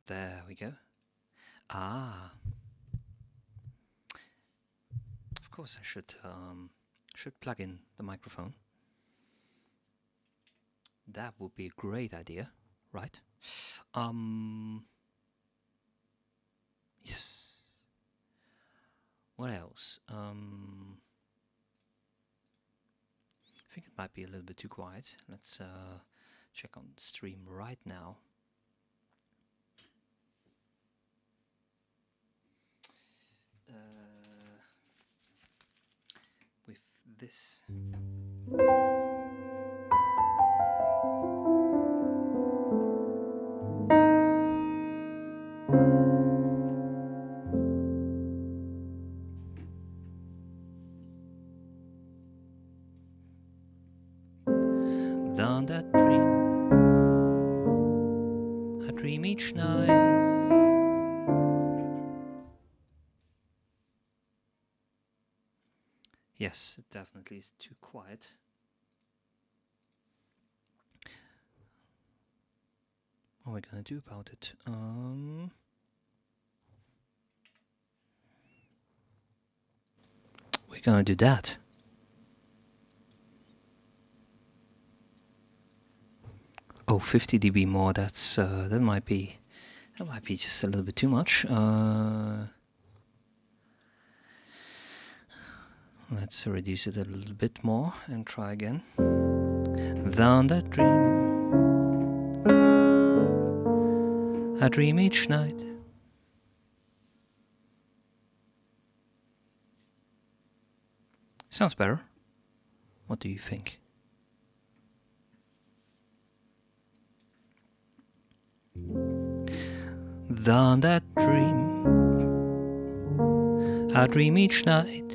There we go. Ah, of course I should plug in the microphone. That would be a great idea, right? Yes. What else? I think it might be a little bit too quiet. Let's check on the stream right now. With this. Down that dream, I dream each night. Yes, it definitely is too quiet. What are we gonna do about it? We're gonna do that. Oh, 50 dB more. That's that might be just a little bit too much. Let's reduce it a little bit more and try again. Down that dream, I dream each night. Sounds better. What do you think? Down that dream, I dream each night.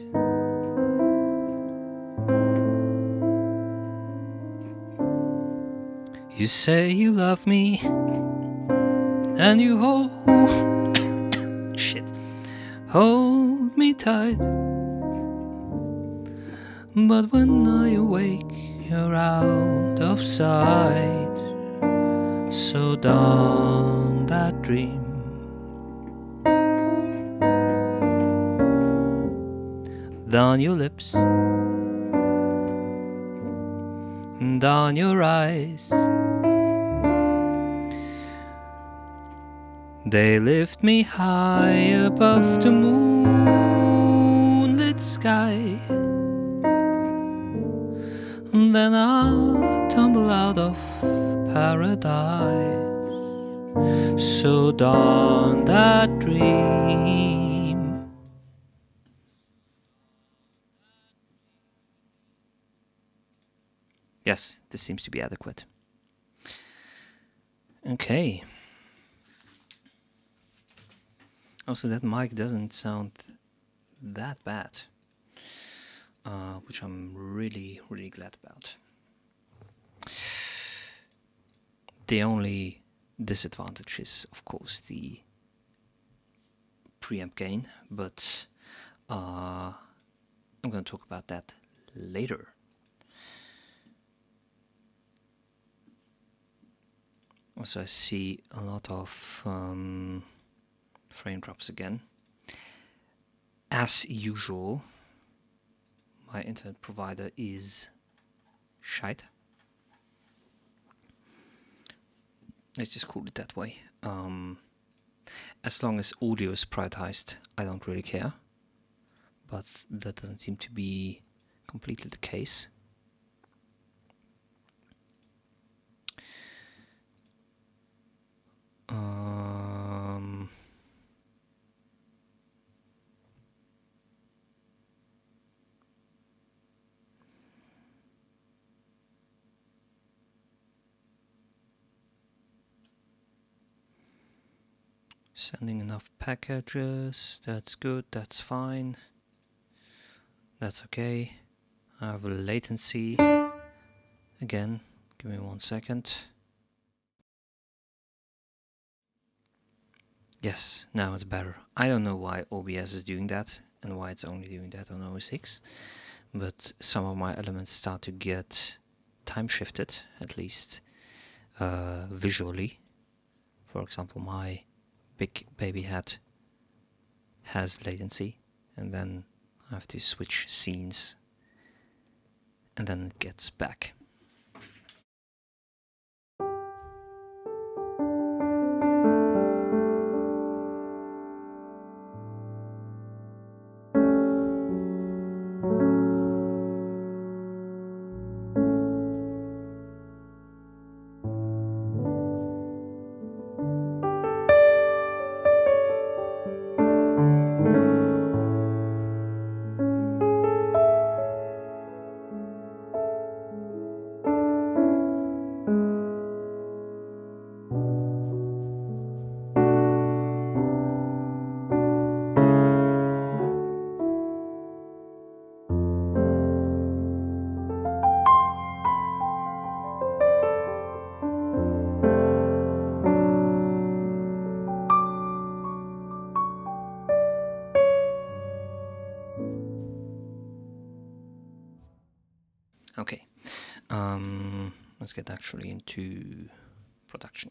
You say you love me, and you hold me tight. But when I awake, you're out of sight. So down that dream, down your lips, down your eyes. They lift me high above the moonlit sky. Then I tumble out of paradise. So dawn that dream. Yes, this seems to be adequate. Okay. Also, that mic doesn't sound that bad, which I'm really, really glad about. The only disadvantage is, of course, the preamp gain, but I'm going to talk about that later. Also, I see a lot of frame drops again. As usual, my internet provider is shite. Let's just call it that way. As long as audio is prioritized, I don't really care. But that doesn't seem to be completely the case. Sending enough packages, that's good, that's fine. That's okay. I have a latency. Again, give me 1 second. Yes, now it's better. I don't know why OBS is doing that and why it's only doing that on OS X, but some of my elements start to get time shifted, at least visually. For example, my big baby hat has latency, and then I have to switch scenes, and then it gets back. Okay, let's get actually into production.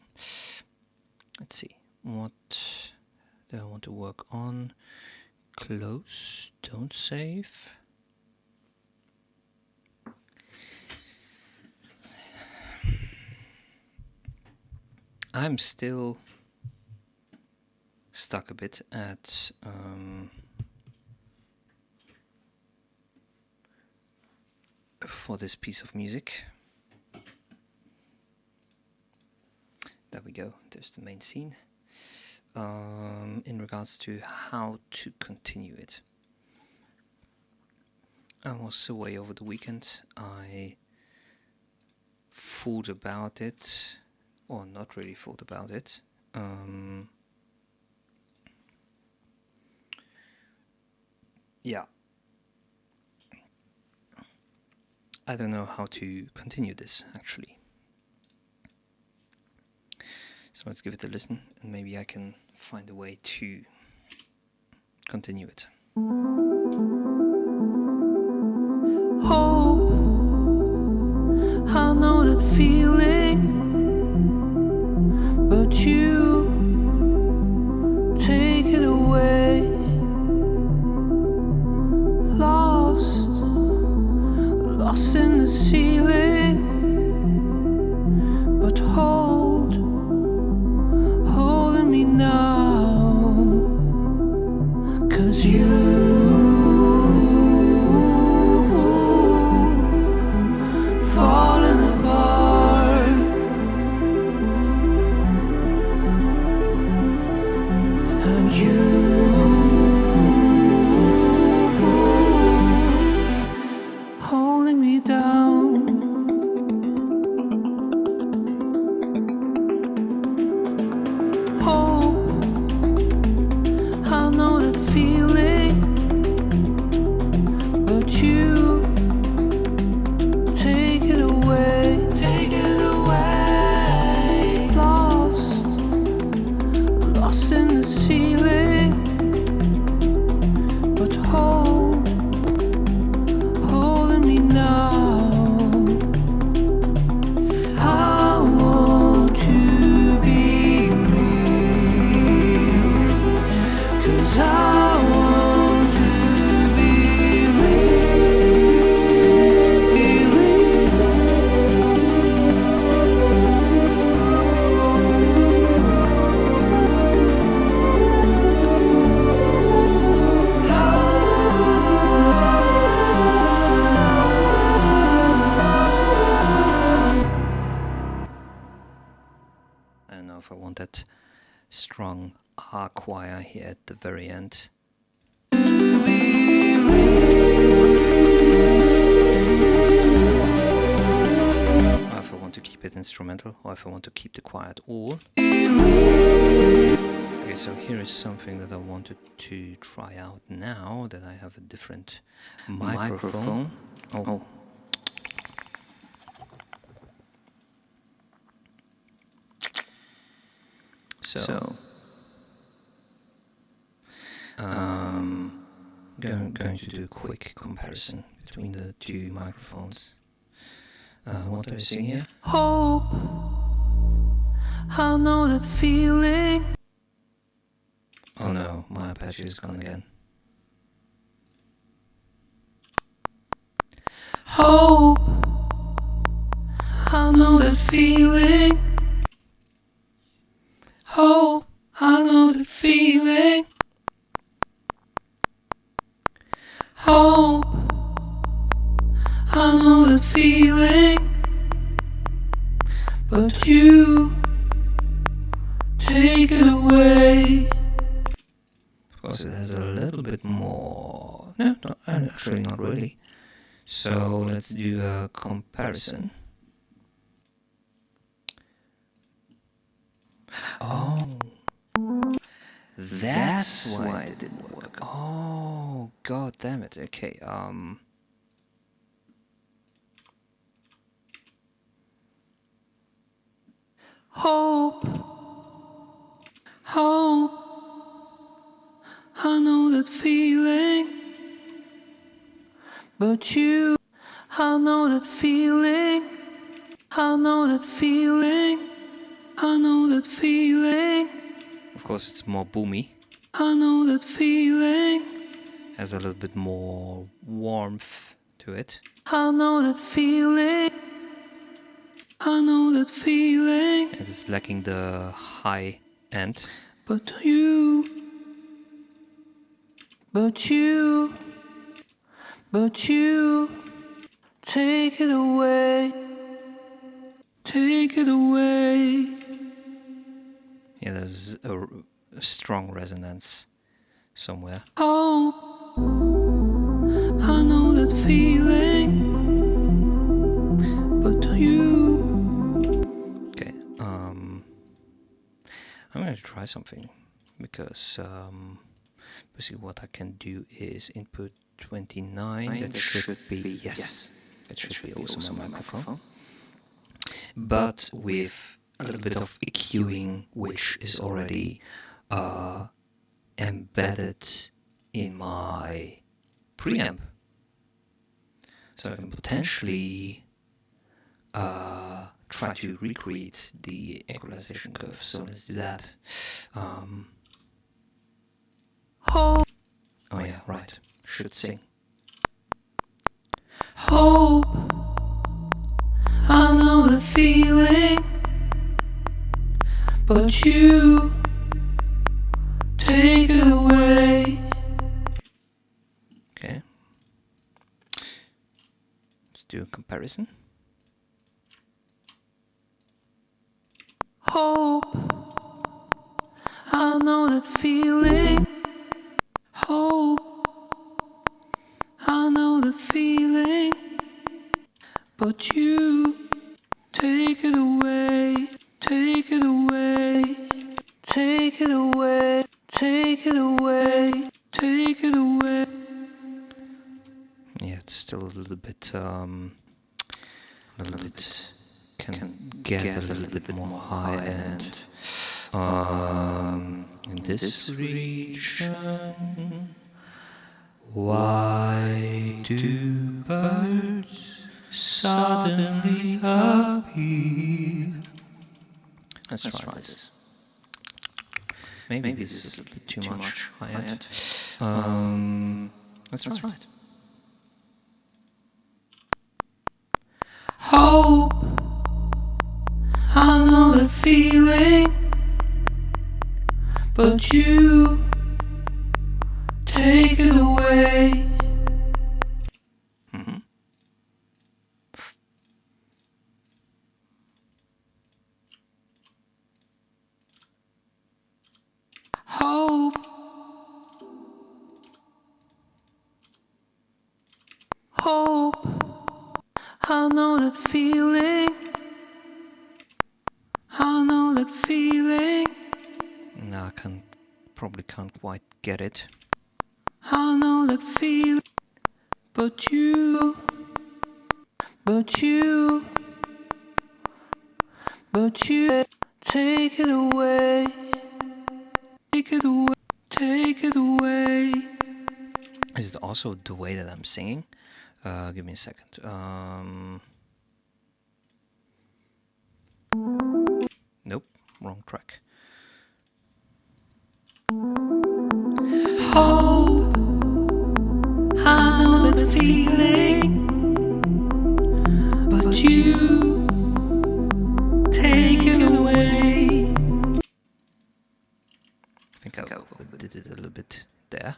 Let's see, what do I want to work on? Close, don't save. I'm still stuck a bit at for this piece of music. There we go, there's the main scene. In regards to how to continue it. I was away over the weekend. I thought about it, or not really thought about it. Yeah. I don't know how to continue this, actually. So let's give it a listen, and maybe I can find a way to continue it. Hope, I know that feeling, but you take it away. Lost in the ceiling, but holding me now, 'cause you falling apart, and you holding me down. Hope, I know that feeling, but you take it away. Take it away. Lost in the ceiling, but holding me now. strong R choir here at the very end. Or if I want to keep it instrumental, or if I want to keep the choir at all. Okay, so here is something that I wanted to try out now that I have a different microphone. Oh. So going to do a quick comparison between the two microphones. What do I sing here? Hope, I know that feeling. Oh no, my Apache is gone again. Hope, I know that feeling. Hope, I know that feeling. Hope, I know that feeling. But you take it away. Of course, it has a little bit more. No, actually not really. So let's do a comparison. Oh, that's why it didn't work. Oh, god damn it. Okay, Hope, hope, I know that feeling. But you, I know that feeling. I know that feeling. I know that feeling. of course it's more boomy. I know that feeling. Has a little bit more warmth to it. I know that feeling. I know that feeling. It is lacking the high end. But you take it away. Take it away. Yeah, there's a strong resonance somewhere. Oh, I know that feeling. But you. Okay, I'm going to try something because basically what I can do is input 29. That should be yes. That should be also my microphone, but with a little bit of EQing, which is already embedded in my preamp. So I can potentially try to recreate the equalization curve. So let's do that. Hope, Oh yeah, right. Should sing. hope, I know the feeling. But you take it away. Okay. Let's do a comparison. Hope, I know that feeling. Hope, I know the feeling. But you take it away. Take it away. Take it away. Take it away. Take it away. Yeah, it's still a little bit can get a little bit more high end. In this region, why do birds suddenly appear? Let's try this. Maybe this is a little bit too much high end. Let's try it. Hope, I know that feeling. But you take it away. I know that feeling. I know that feeling. No, probably can't quite get it. I know that feeling. But you take it away. Take it away. Take it away. Is it also the way that I'm singing? Give me a second. Nope, wrong track. Hope. I know that feeling. But you take it away. I think I did it a little bit there.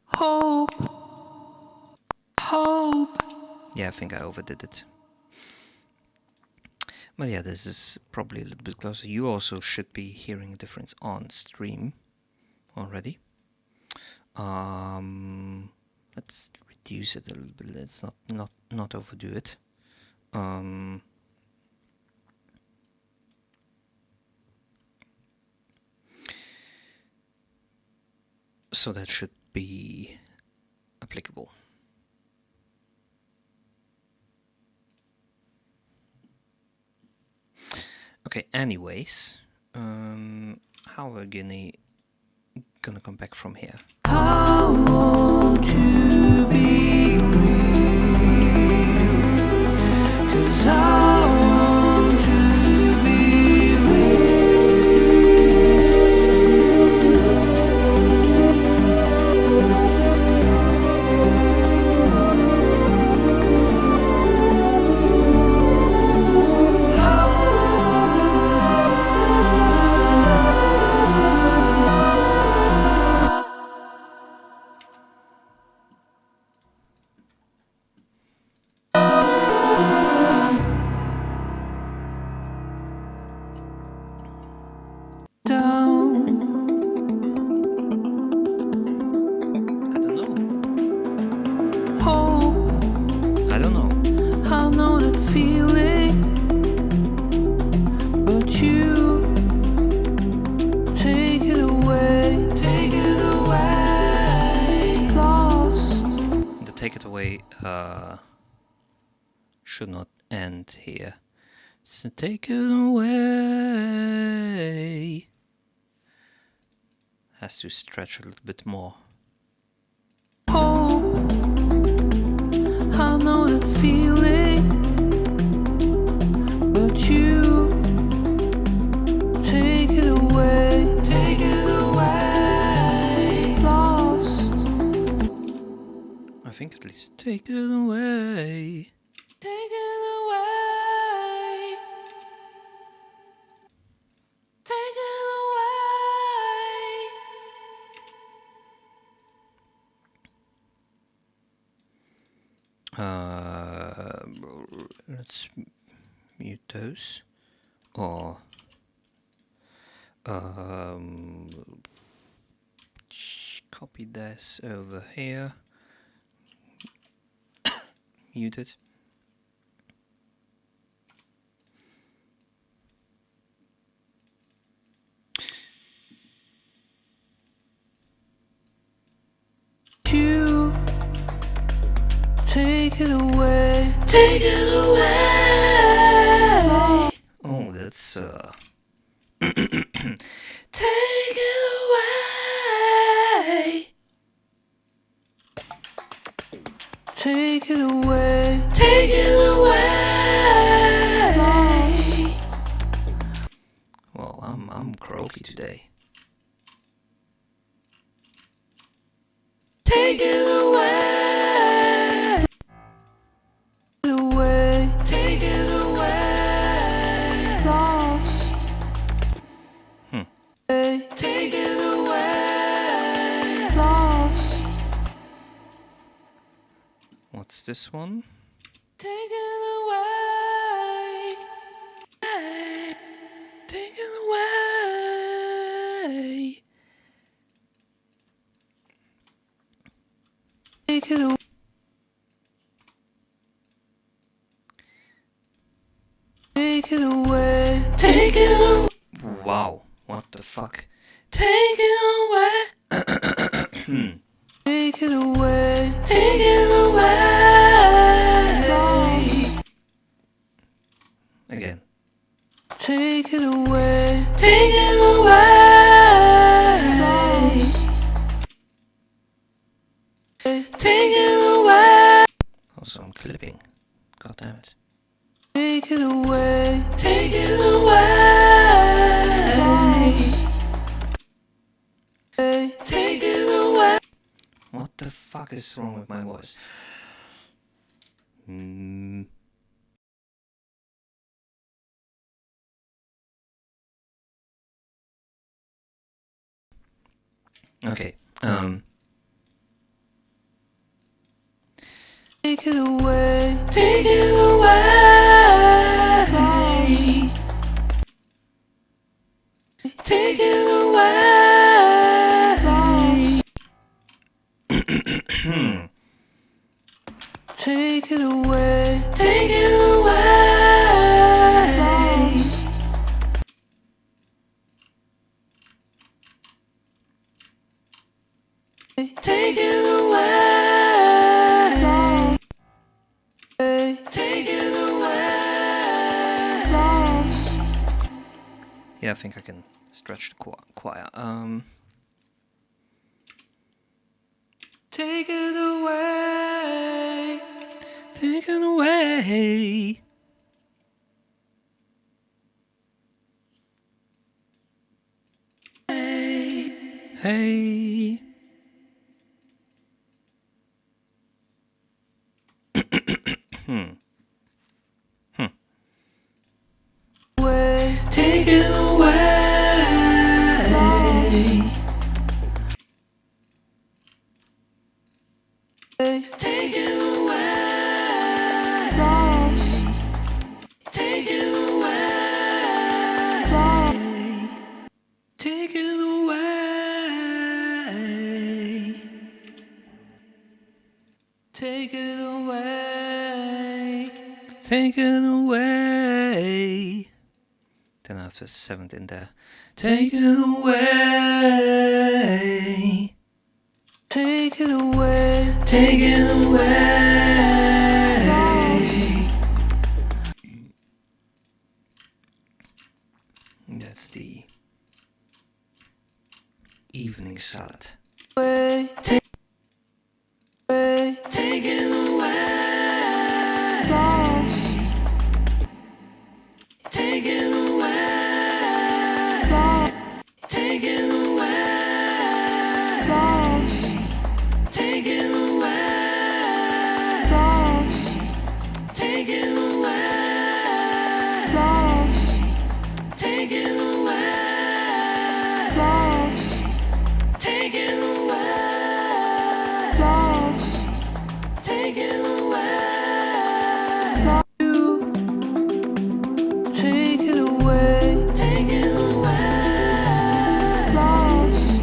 Hope. Hope. Yeah, I think I overdid it. But yeah, this is probably a little bit closer. You also should be hearing a difference on stream already. Let's reduce it a little bit. Let's not overdo it. So that should be applicable. Okay, anyways, how are we gonna come back from here? I want to be real, 'cause I want to be down. I don't know. Hope. I don't know. I know that feeling. But you take it away. Take it away. Lost. The take it away should not end here. So take it away. Has to stretch a little bit more. Hope. I know that feeling. But you take it away. Take it away. Lost. I think at least take it away. Take it away. Take it away. Let's mute those. Or copy this over here. Mute it. You take it away. Take it away. Oh, that's Take it away. Take it away. Take it away. Lost. well, I'm croaky today. Take it away. Take it away. Take it away. Lost. Take it away. Lost. What's this one? Take it away. Take it away. Take it away. take it away, take it away. Wow, what the fuck? Take it away. Take it away, take it away. Lost. Again. Take it away, take it away. Lost. Take it away. Also, I'm clipping. God damn it. Take it away, take it away. Lost. Take it away. What the fuck is wrong with my voice? Okay. Take it away, take it away. Lost. Take it away. Lost. Take it away, take it away. Lost. Take it away. Lost. Take it away. Lost. Yeah, I think I can stretch the choir. Take it away. Take it away. Hey. Away. Take it away. Lost. Take it away. Lost. Take it away. Lost. Take it away. Take it away. Take it away. Then I have the seventh in there. Take it away. Take it away. Take it away. Lost. That's the evening salad. Take it away. Lost. Take it away. Lost. Take it away. Lost. Take it away. Lost. Take it away. Lost. Take it away. Lost. Take it away. Lost. Take it away. Lost. Take it away. Take it away. Lost.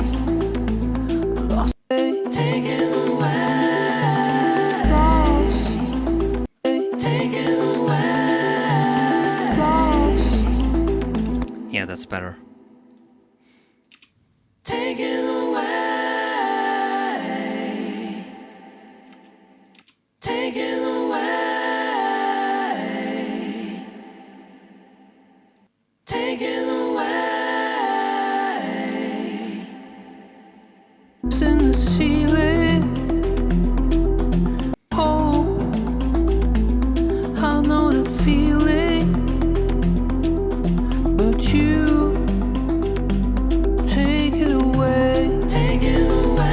Lost. Take it away. Lost. Take it away. Lost. Yeah, that's better. Take it away. Take it away. Take it away. It's in the ceiling. Hope. I know that feeling. But you. Take it away. Take it away.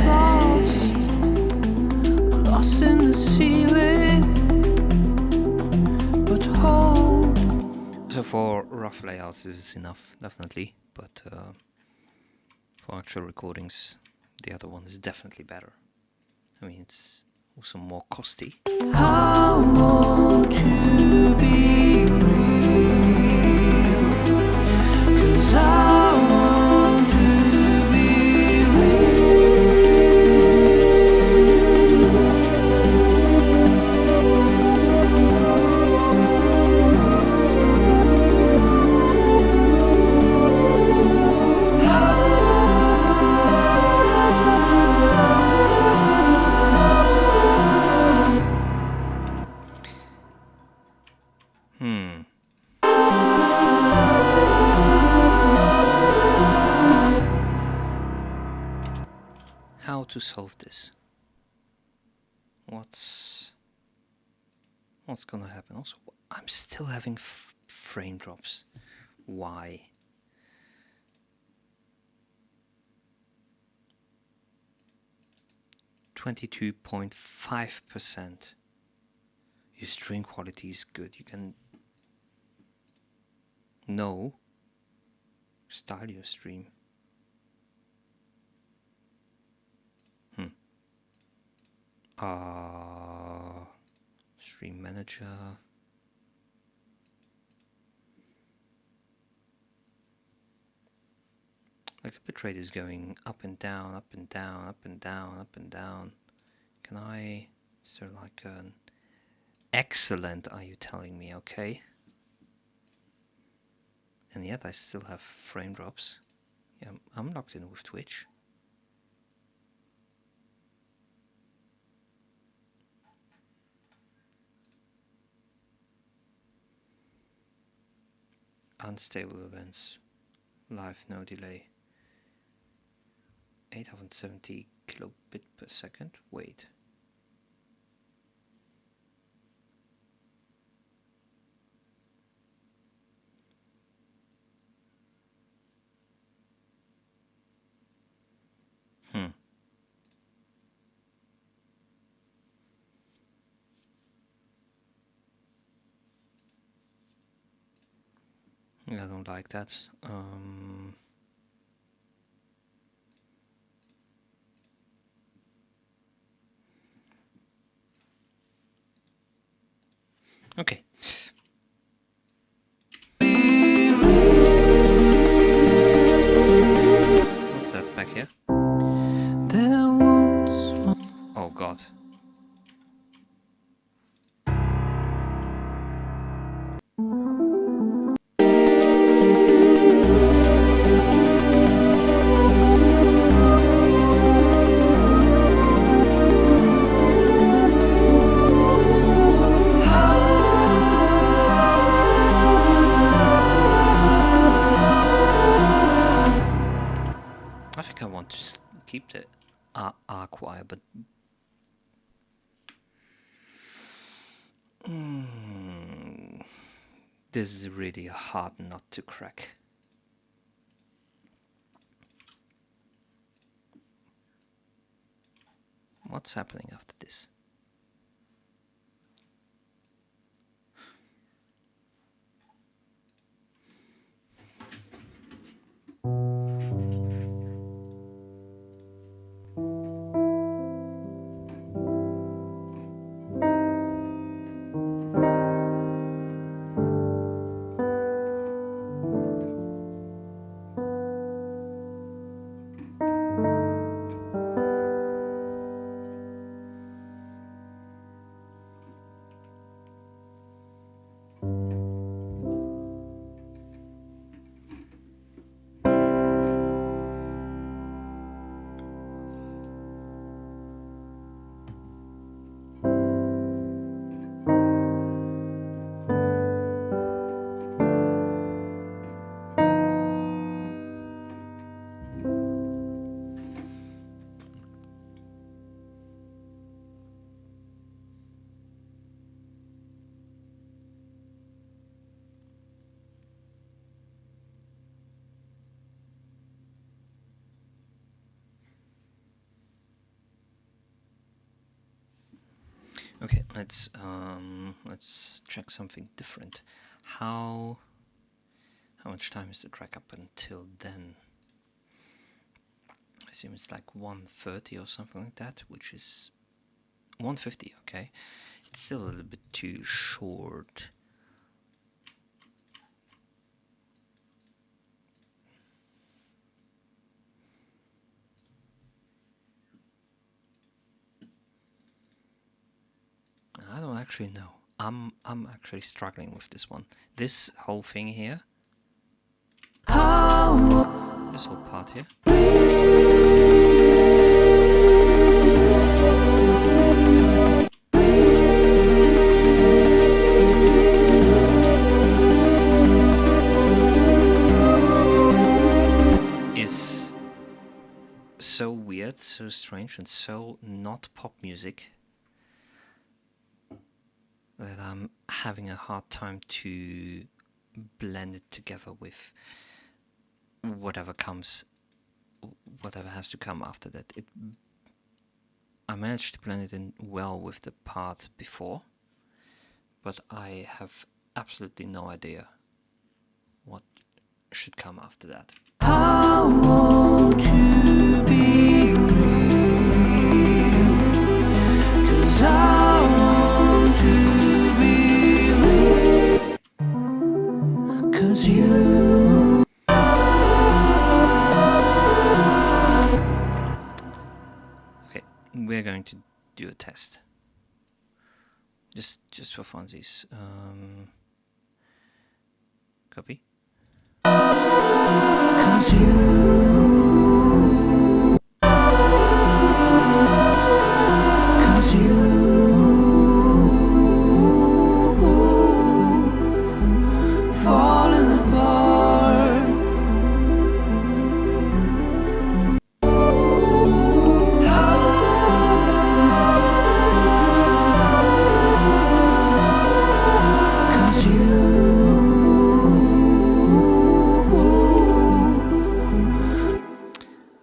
Lost. Lost in the ceiling. But hold. So for rough layouts, this is enough, definitely. But for actual recordings, the other one is definitely better. I mean, it's also more costly. I want to be real. 'Cause I want to be real. to solve this? What's gonna happen? Also, I'm still having frame drops. Why? .5%. Your stream quality is good. You can style your stream. Stream manager. Like the bitrate is going up and down, up and down, up and down, up and down. Is there like an excellent, are you telling me? Okay. And yet I still have frame drops. Yeah, I'm logged in with Twitch. Unstable events. Live, no delay. 870 kilobit per second. Wait. I don't like that. Okay. What's that back here? Oh God. I think I want to keep the arc wire, but this is really a hard nut to crack. What's happening after this? Okay, let's check something different. How much time is the track up until then? I assume it's like 1:30 or something like that, which is 1:50. Okay, it's still a little bit too short. I don't actually know. I'm actually struggling with this one. This whole thing here. This whole part here. Is so weird so strange and so not pop music that I'm having a hard time to blend it together with whatever has to come after that. I managed to blend it in well with the part before, but I have absolutely no idea what should come after that. I want to be real, 'cause I want to be real, 'cause you. Okay, we're going to do a test. Just for funsies. Copy. 'Cause you. 'Cause you. Falling apart.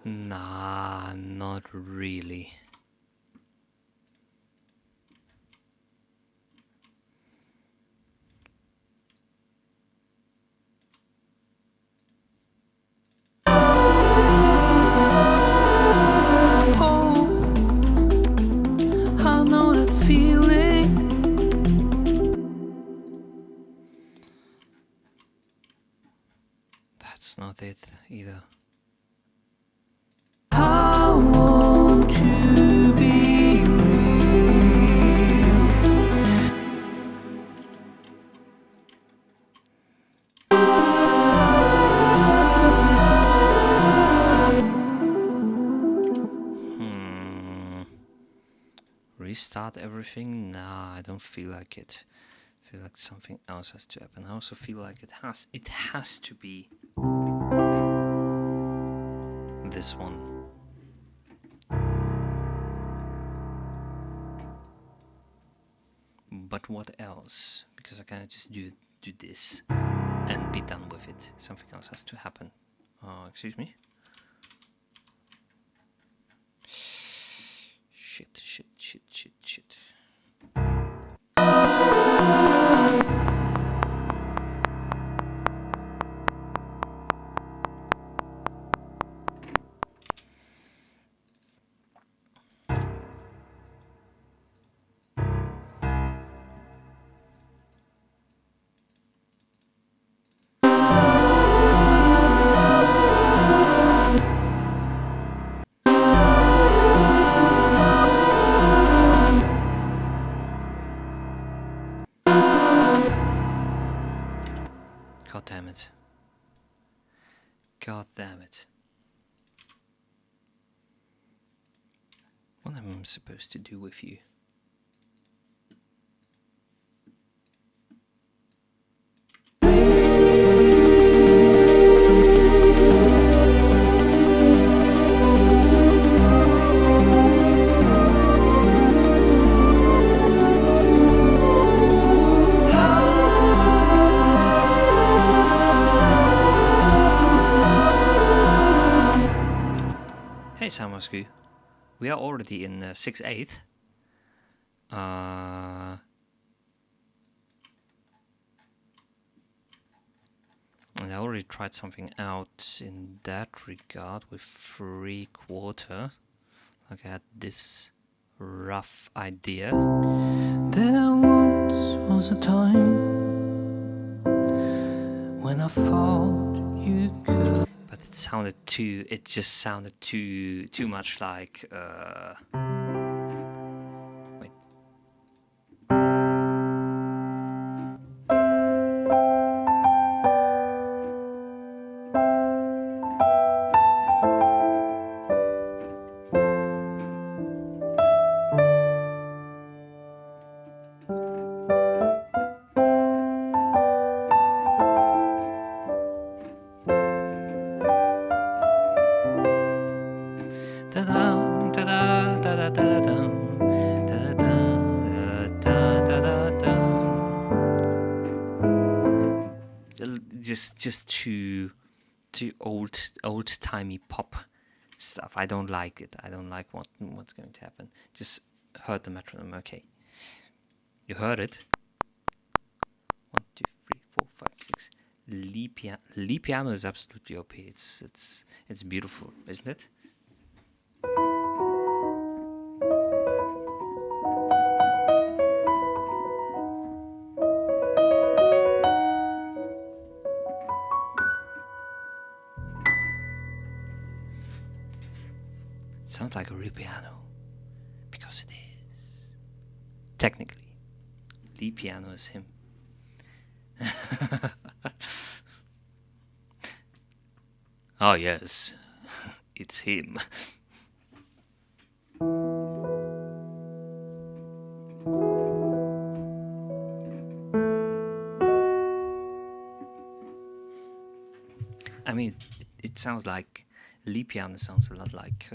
Nah, not really. I know that feeling. That's not it either. I want to be real. Restart everything? Nah, I don't feel like it. I feel like something else has to happen. I also feel like it has to be this one. But what else? Because I can't just do this and be done with it. Something else has to happen. Excuse me? Shit. God damn it. God damn it. What am I supposed to do with you? Hey Samasku, we are already in 6/8. And I already tried something out in that regard with 3/4. Like I had this rough idea. There once was a time when I thought you could. But it just sounded too much like wait. just too old timey pop stuff. I don't like it. I don't like what's going to happen. Just heard the metronome. Okay, you heard it. 1, 2, 3, 4, 5, 6. Lead piano is absolutely OP. It's beautiful, isn't it? Sounds like a real piano, because it is. Technically, lead piano is him. Oh yes, it's him. I mean, it sounds like lead piano sounds a lot like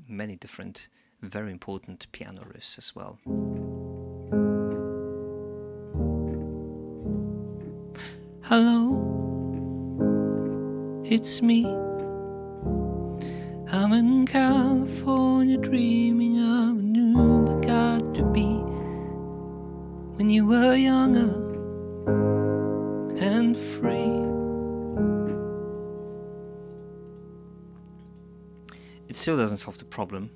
many different very important piano riffs as well. Hello, it's me. I'm in California dreaming of a new Bugatti be when you were younger and free. It still doesn't solve the problem,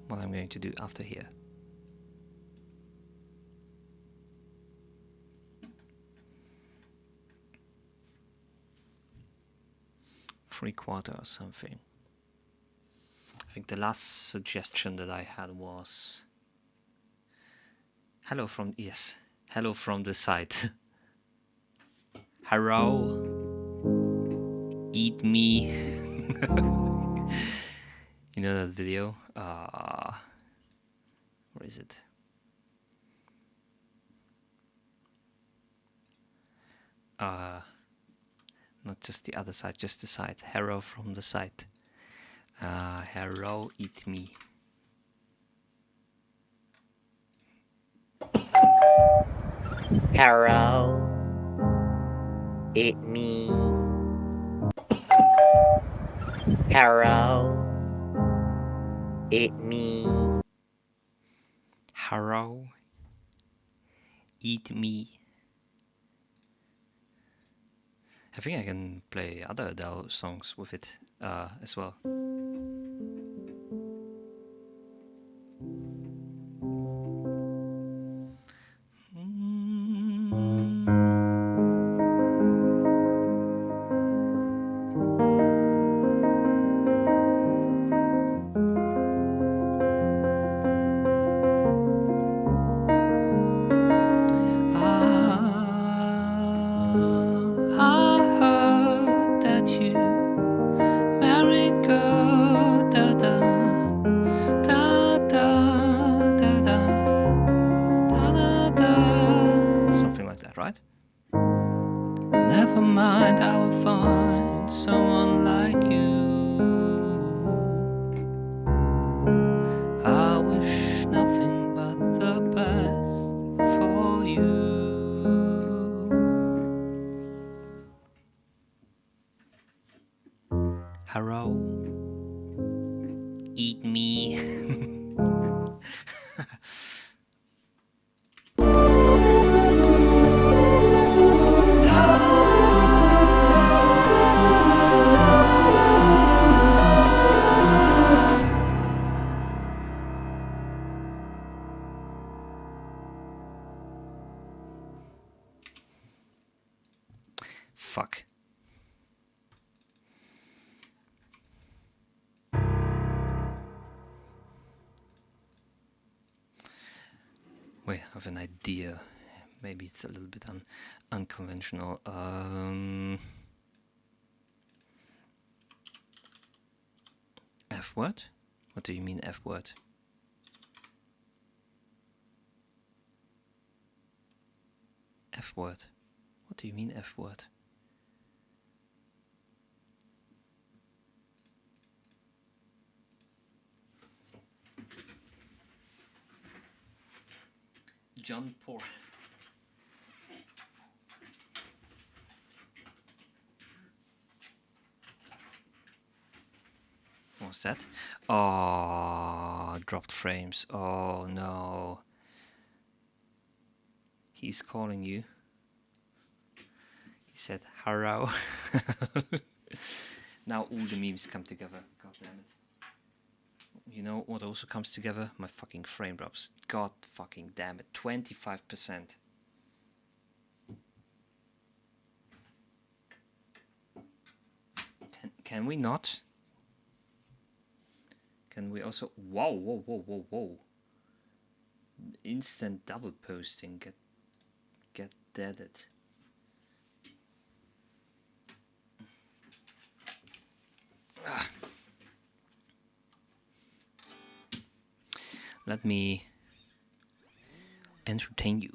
what I'm going to do after here. Three-quarter or something. I think the last suggestion that I had was hello from the site. Hello, eat me. You know that video? Where is it? Not just the other side, just the side. Hero from the side. Hero, eat me. Hello, eat me. Hello, eat me. Hero, eat me. I think I can play other Adele songs with it as well. Something like that, right? Never mind, I will find someone like you. I wish nothing but the best for you. Hello, eat me. Fuck. Wait, I have an idea. Maybe it's a little bit unconventional. F word? What do you mean F word? F word. What do you mean F word? John Poor. What's that? Oh, dropped frames. Oh no. He's calling you. He said, "Hello." Now all the memes come together. God damn it. You know what also comes together? My fucking frame drops. God fucking damn it. 25%. Can we not? Can we also... Whoa, whoa, whoa, whoa, whoa. Instant double posting. Get deaded. Ah. Let me entertain you.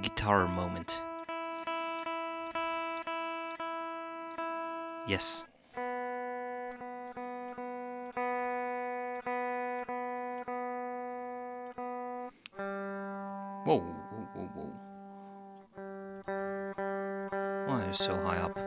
Guitar moment. Yes. Whoa, whoa, whoa, whoa. Why are you so high up?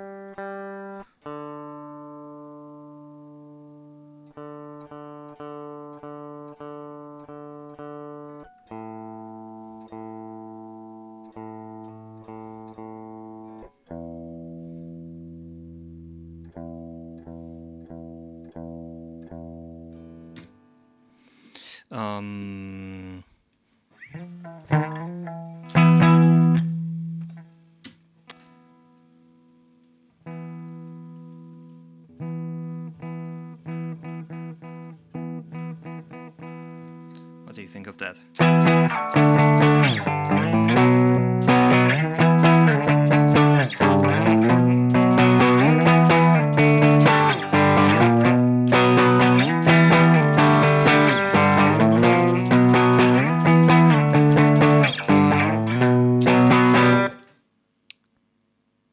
What do you think of that?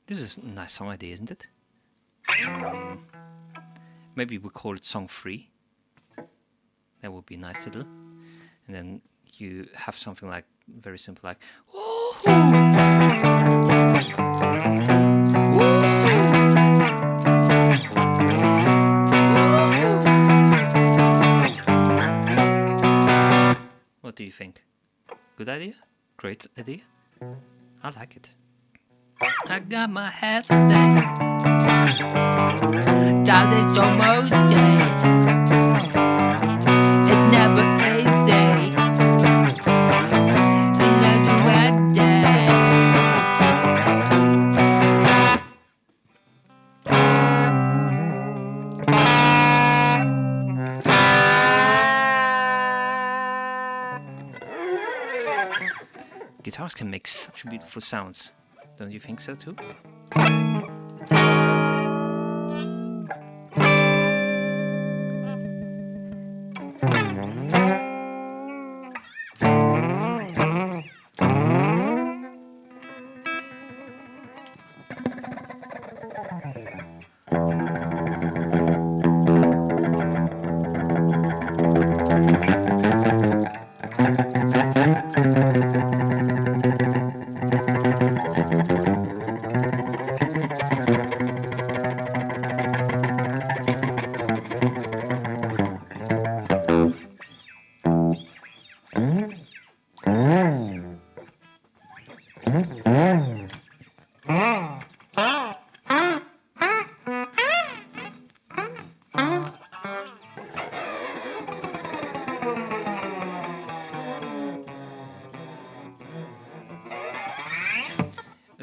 This is a nice song idea, isn't it? Maybe we call it song 3. That would be nice to do. And then you have something like very simple, like What do you think? Good idea? Great idea? I like it. I got my head set. That is almost dead. It's never easy. You never read that. Guitars can make such beautiful sounds. Don't you think so too?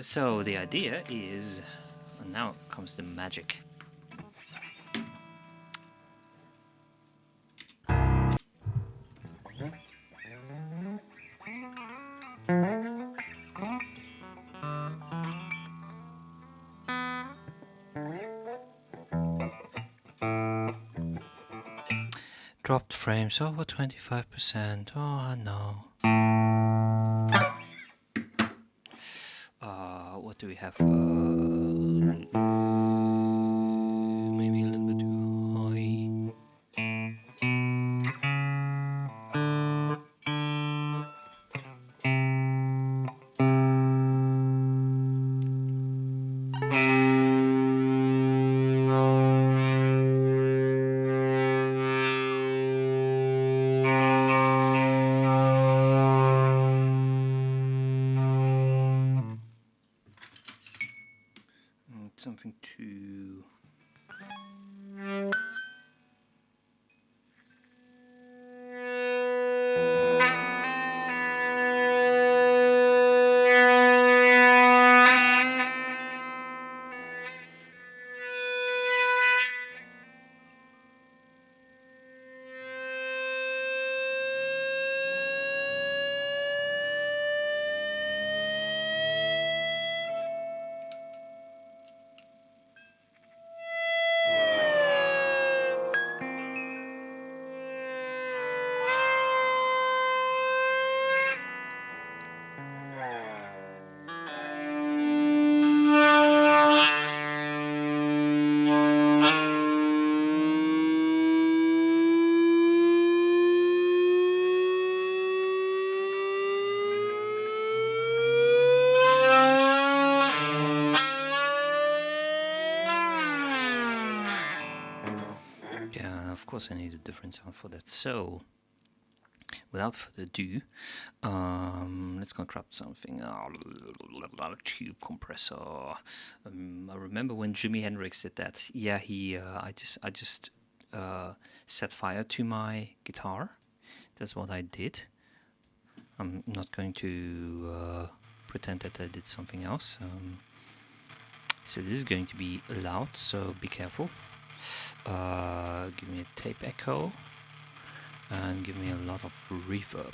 So the idea is, and now comes the magic. Dropped frames over 25%. Oh, I know. What do we have? something to... Yeah, of course I need a different sound for that. So, without further ado, let's contract something. Tube compressor. I remember when Jimi Hendrix did that. Yeah, I just set fire to my guitar. That's what I did. I'm not going to pretend that I did something else. So this is going to be loud, so be careful. Give me a tape echo and give me a lot of reverb.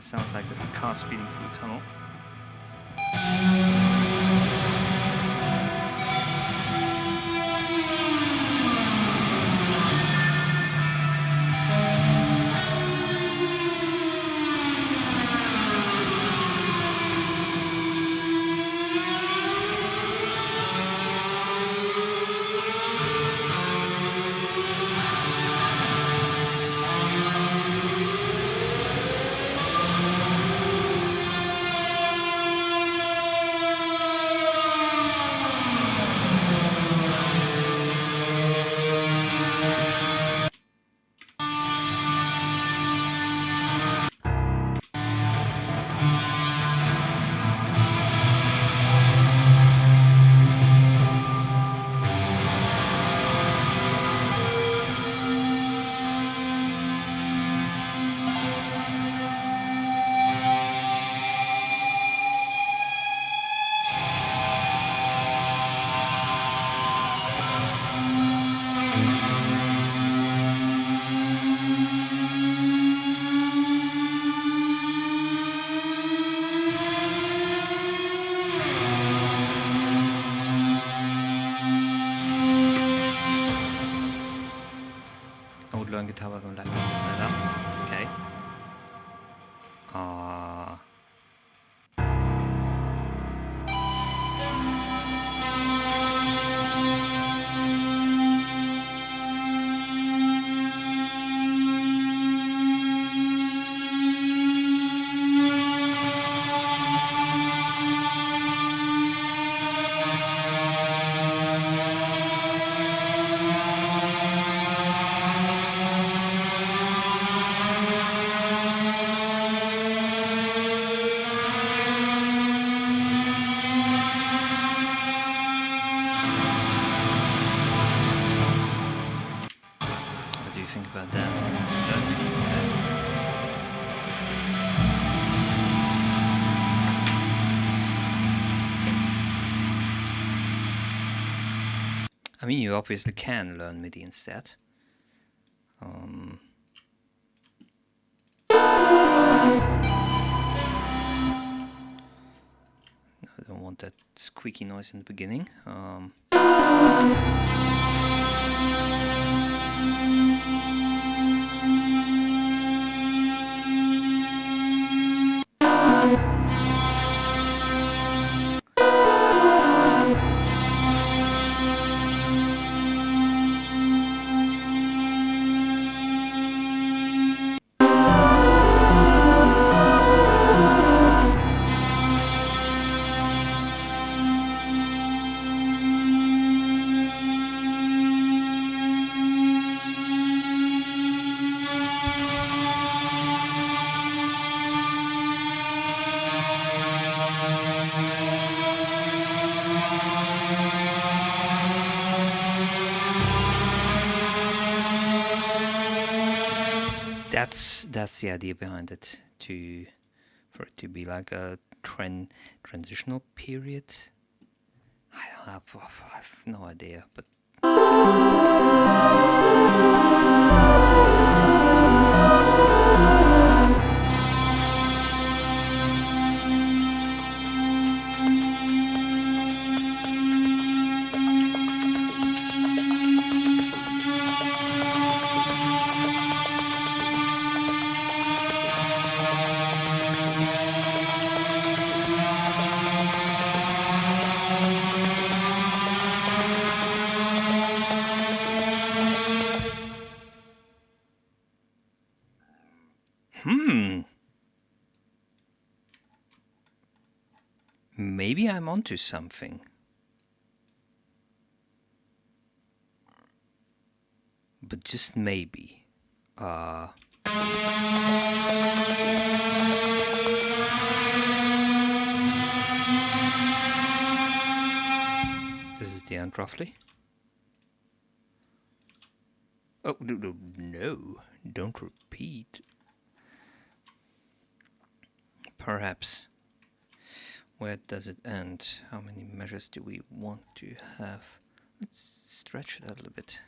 Sounds like a car speeding through a tunnel. I would learn guitar with my left hand, isn't that? Okay. What do you think about that? Learn MIDI instead. I mean, you obviously can learn MIDI instead. I don't want that squeaky noise in the beginning. That's the idea behind it, for it to be like a transitional period. I have no idea, but maybe I'm onto something. But just maybe. This is the end, roughly. Oh, no, don't repeat. Perhaps. Where does it end? How many measures do we want to have? Let's stretch it a little bit.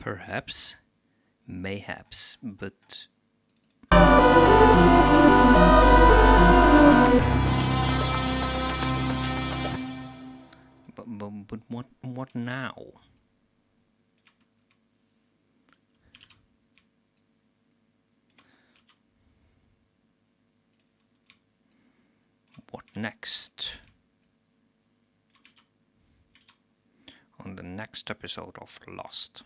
Perhaps, mayhaps, but what now? What next? On the next episode of Lost.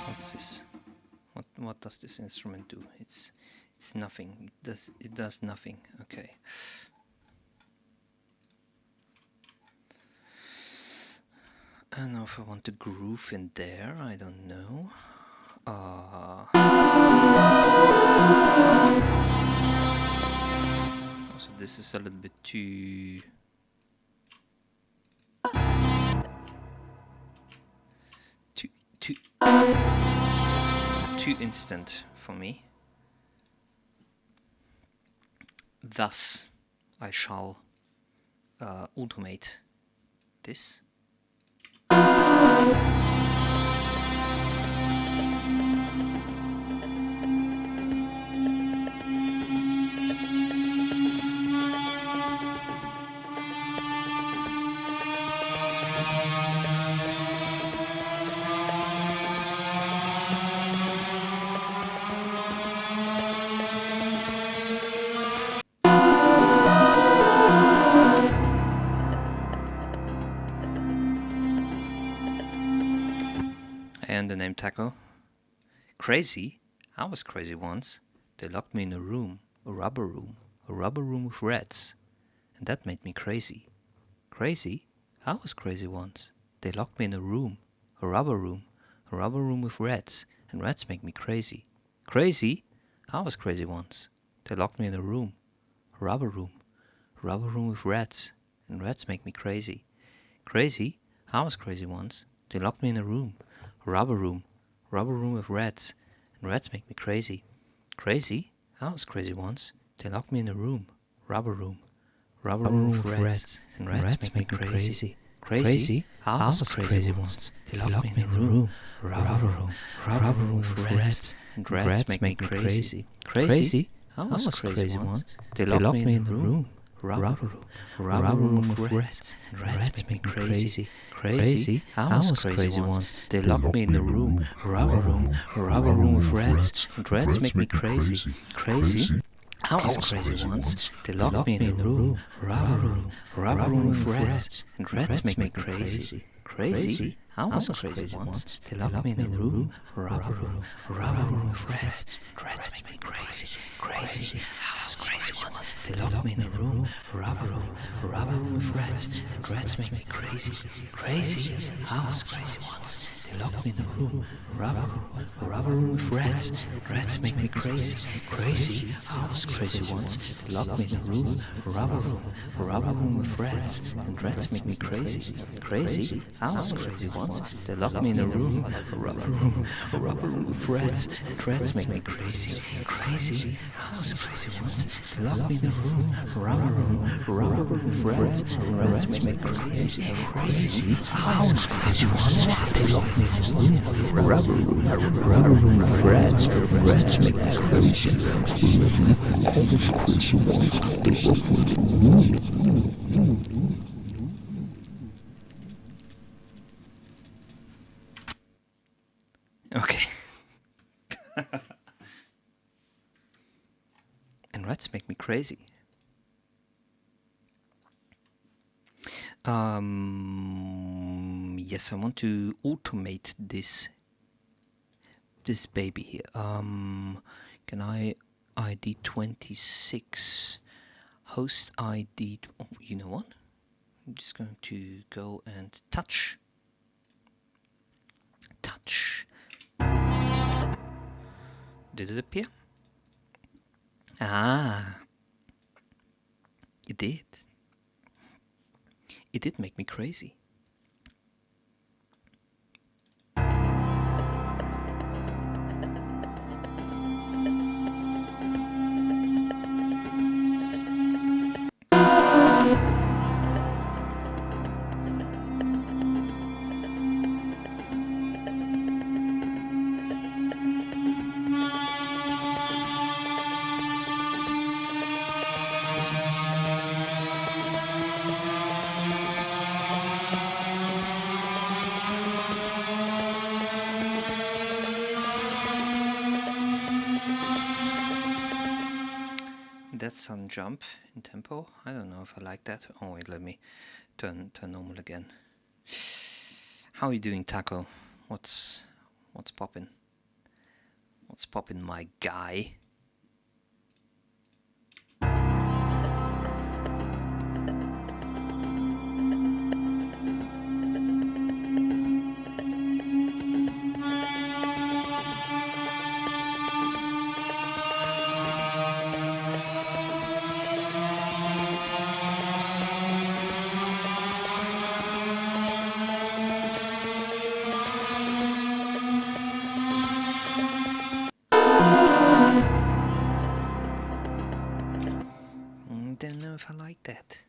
What's this? What does this instrument do? It's nothing. It does nothing. Okay. I don't know if I want to groove in there. I don't know. Also, this is a little bit too instant for me. Thus, I shall automate this. And the name Taco. Crazy? I was crazy once. They locked me in a room, a rubber room with rats. And that made me crazy. Crazy? I was crazy once. They locked me in a room, a rubber room with rats. And rats make me crazy. Crazy? I was crazy once. They locked me in a room, a rubber room with rats. And rats make me crazy. Crazy? I was crazy once. They locked me in a room, rubber room with rats, and rats make me crazy. Crazy? I was crazy once. They locked me in a room, rubber room with rats, and rats make me crazy. Crazy? I was crazy once. They locked me in a room, rubber room with rats, and rats make me crazy. Crazy? I was crazy once. They locked me in a room, room of rats. Rats make me crazy. Crazy? I was crazy once. They locked me in a room. Rubber room with rats. And rats make me crazy. Crazy? I was crazy once. They locked me in a room. Rubber room with rats. And rats make me crazy. Crazy? I was crazy once. They locked me in a room. Rubber room with rats. And rats make me crazy. Crazy? I was crazy once. They locked me in a room. Rubber room with rats. And rats make me crazy. Crazy? I was crazy once. They locked me in a room. Rubber room with rats. Rats make me crazy. Crazy? I was crazy once. They locked me in a room. Rubber room with rats. And rats make me crazy. Crazy? I was crazy once. They locked me in a room. Rubber room with rats. And rats make me crazy. Crazy? I was crazy once. They locked me in a room. Rubber room with rats. And rats make me crazy. Crazy? I was crazy once. They locked me in a room. Rubber room with rats. Rats make me crazy. Okay. And rats make me crazy. Yes, I want to automate this baby here. Can I ID 26 host ID? Oh, you know what? I'm just going to go and touch. Did it appear? Ah, it did. It did make me crazy. That's some jump in tempo. I don't know if I like that. Oh wait, let me turn normal again. How are you doing, Taco? What's poppin'? What's poppin', my guy? Don't know if I like that.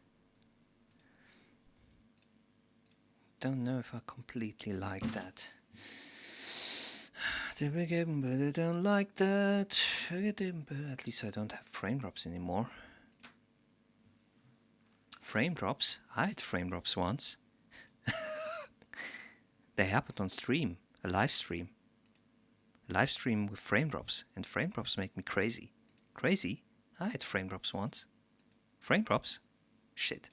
Don't know if I completely like that. But I don't like that. At least I don't have frame drops anymore. Frame drops? I had frame drops once. They happened on stream, a live stream. A live stream with frame drops, and frame drops make me crazy. Crazy? I had frame drops once. Frame drops? Shit.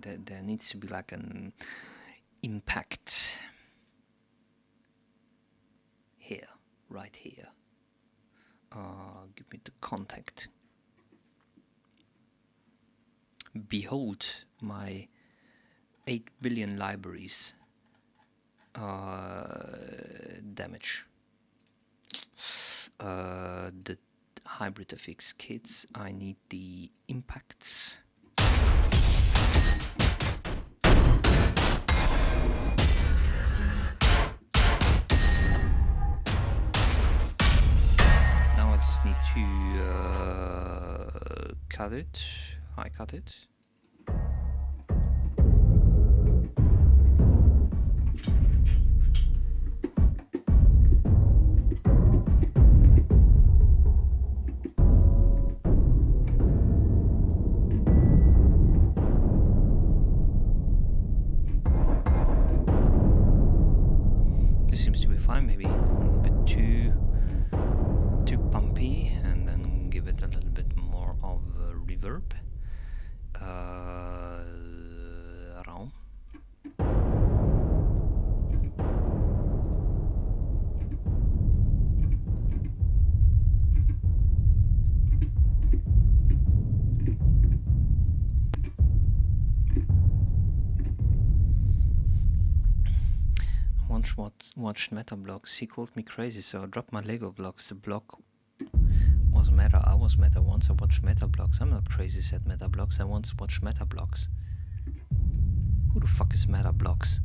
There needs to be like an impact here, right here. Give me the contact. Behold my 8 billion libraries damage. The hybrid FX kits, I need the impacts. Now I just need to cut it. I cut it. seems to be fine. Maybe a little bit too pumpy, and then give it a little bit more of reverb. Around. Watched Meta blocks. He called me crazy, so I dropped my Lego blocks. The block was Meta. I was Meta once. I watched Meta blocks. I'm not crazy, said Meta blocks. I once watched Meta blocks. Who the fuck is Meta blocks?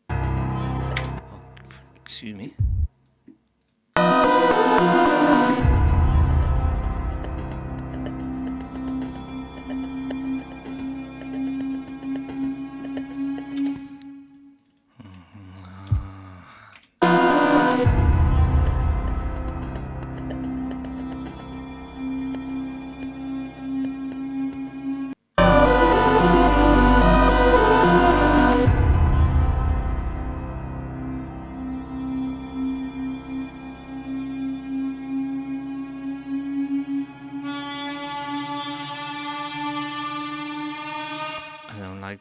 Oh, excuse me.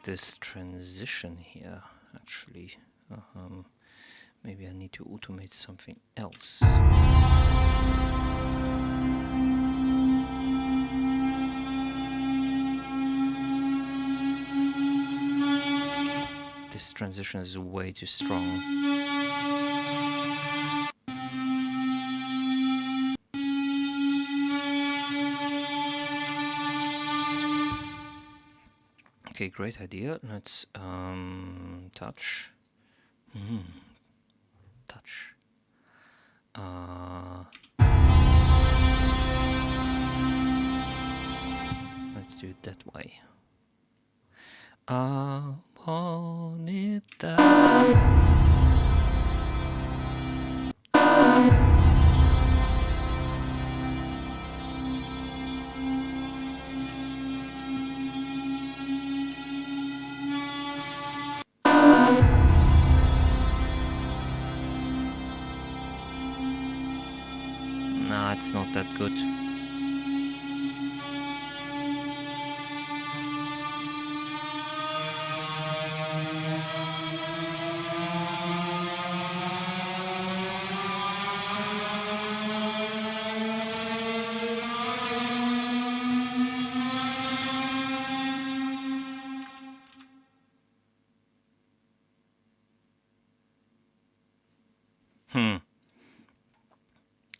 This transition here, actually. Maybe I need to automate something else. This transition is way too strong. Okay, great idea. Let's touch. Touch. Let's do it that way. I want it that. Nah, it's not that good.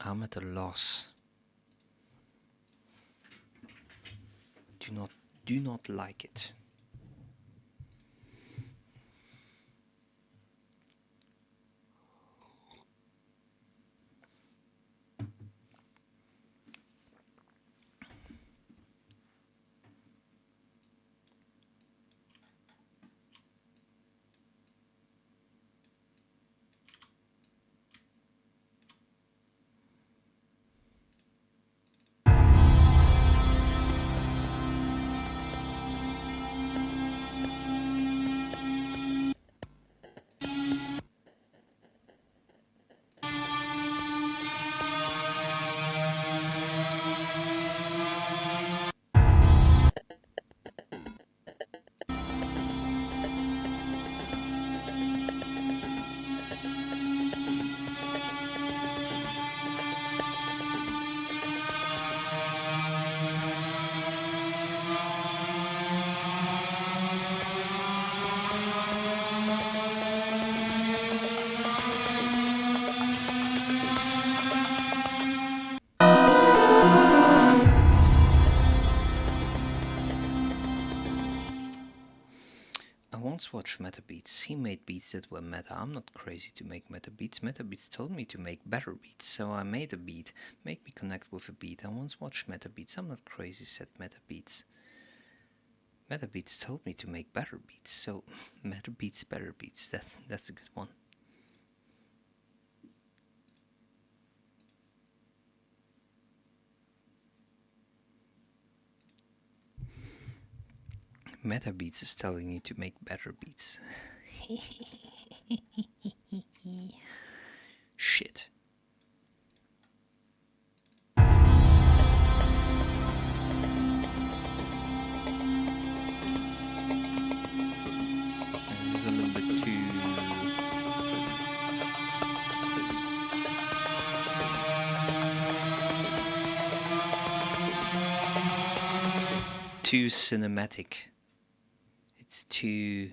I'm at a loss. Do not like it. Watch Meta Beats. He made beats that were meta. I'm not crazy to make meta beats. Meta Beats told me to make better beats, so I made a beat. Make me connect with a beat. I once watched Meta Beats. I'm not crazy, said Meta Beats. Meta Beats told me to make better beats, so Meta Beats, better beats. That's a good one. Meta Beats is telling you to make better beats. Shit. This is a little bit too cinematic. It's too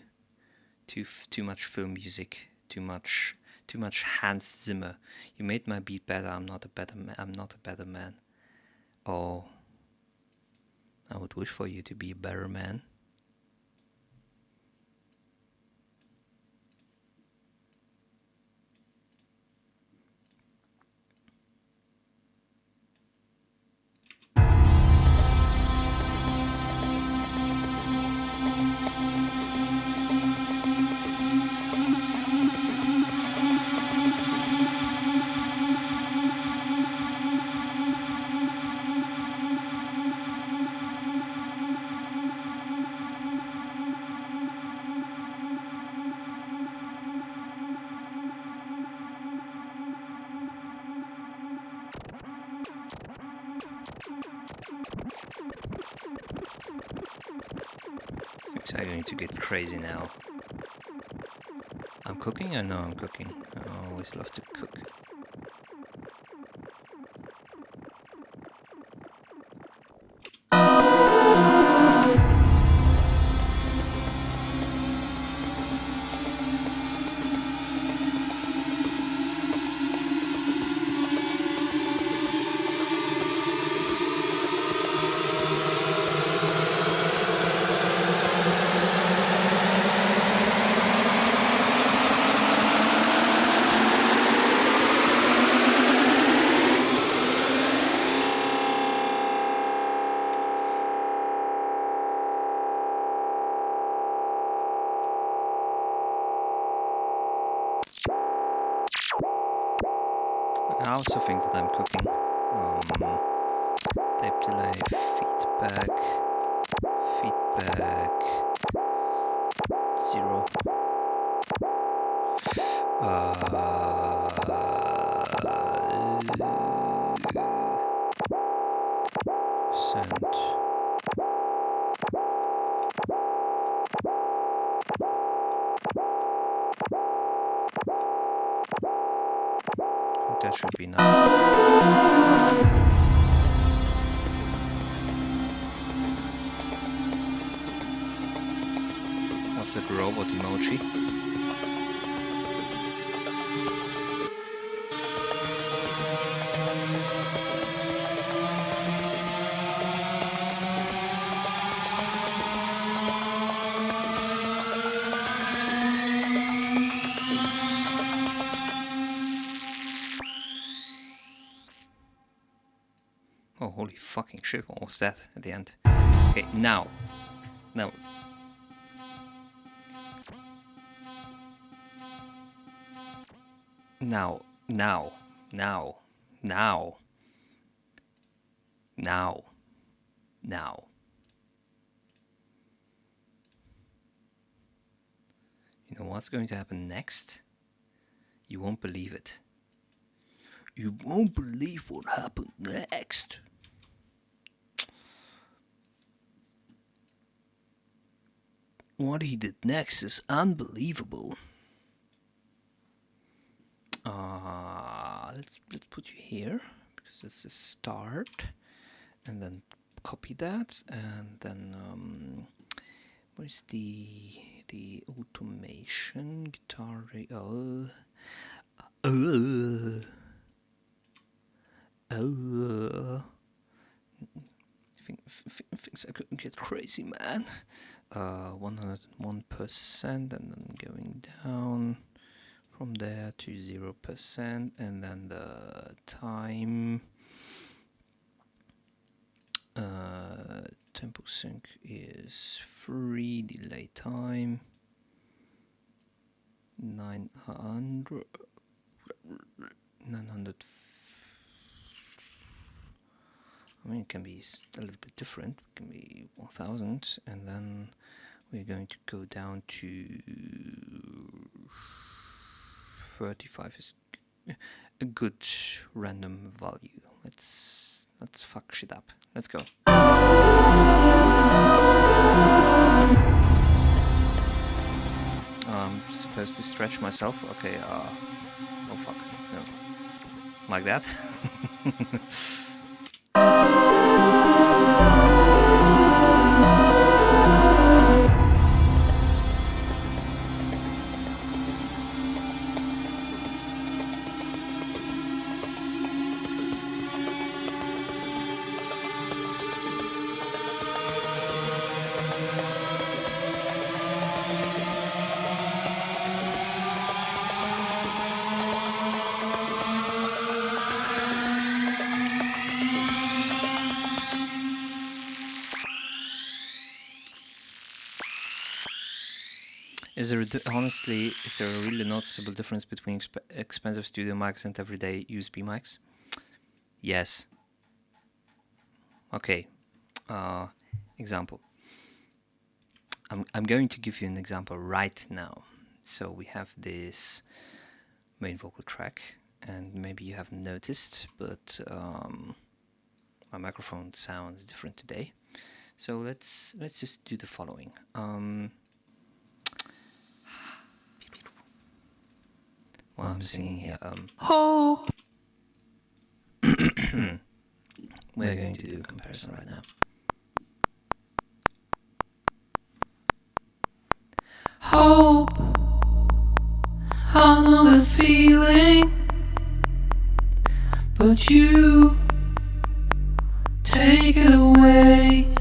much film music. Too much Hans Zimmer. You made my beat better. I'm not a better man. Oh, I would wish for you to be a better man. Things are going to get crazy now. I'm cooking? I know I'm cooking. I always love to cook. I also think that I'm cooking. Tape delay, feedback, 0. Send. That should be enough. What's that robot emoji? Oh, holy fucking shit, what was that at the end? Okay, now. Now. Now. Now. Now. Now. Now. Now. You know what's going to happen next? You won't believe it. You won't believe what happened next. What he did next is unbelievable. Let's put you here because it's a start, and then copy that, and then where's the automation guitar? Things are going to get crazy, man. 101%, and then going down from there to 0%, and then the time. Tempo sync is 3, delay time 900. I'm mean, it can be a little bit different. It can be 1000, and then we're going to go down to 35 is a good random value. Let's fuck shit up. Let's go. I'm supposed to stretch myself. Okay, oh fuck, no. Like that? Honestly, is there a really noticeable difference between expensive studio mics and everyday USB mics? Yes. Okay. Example. I'm going to give you an example right now. So we have this main vocal track, and maybe you haven't noticed, but my microphone sounds different today. So let's just do the following. While I'm singing here, Hope. we're going to do a comparison right now. Hope. I know that feeling, but you take it away.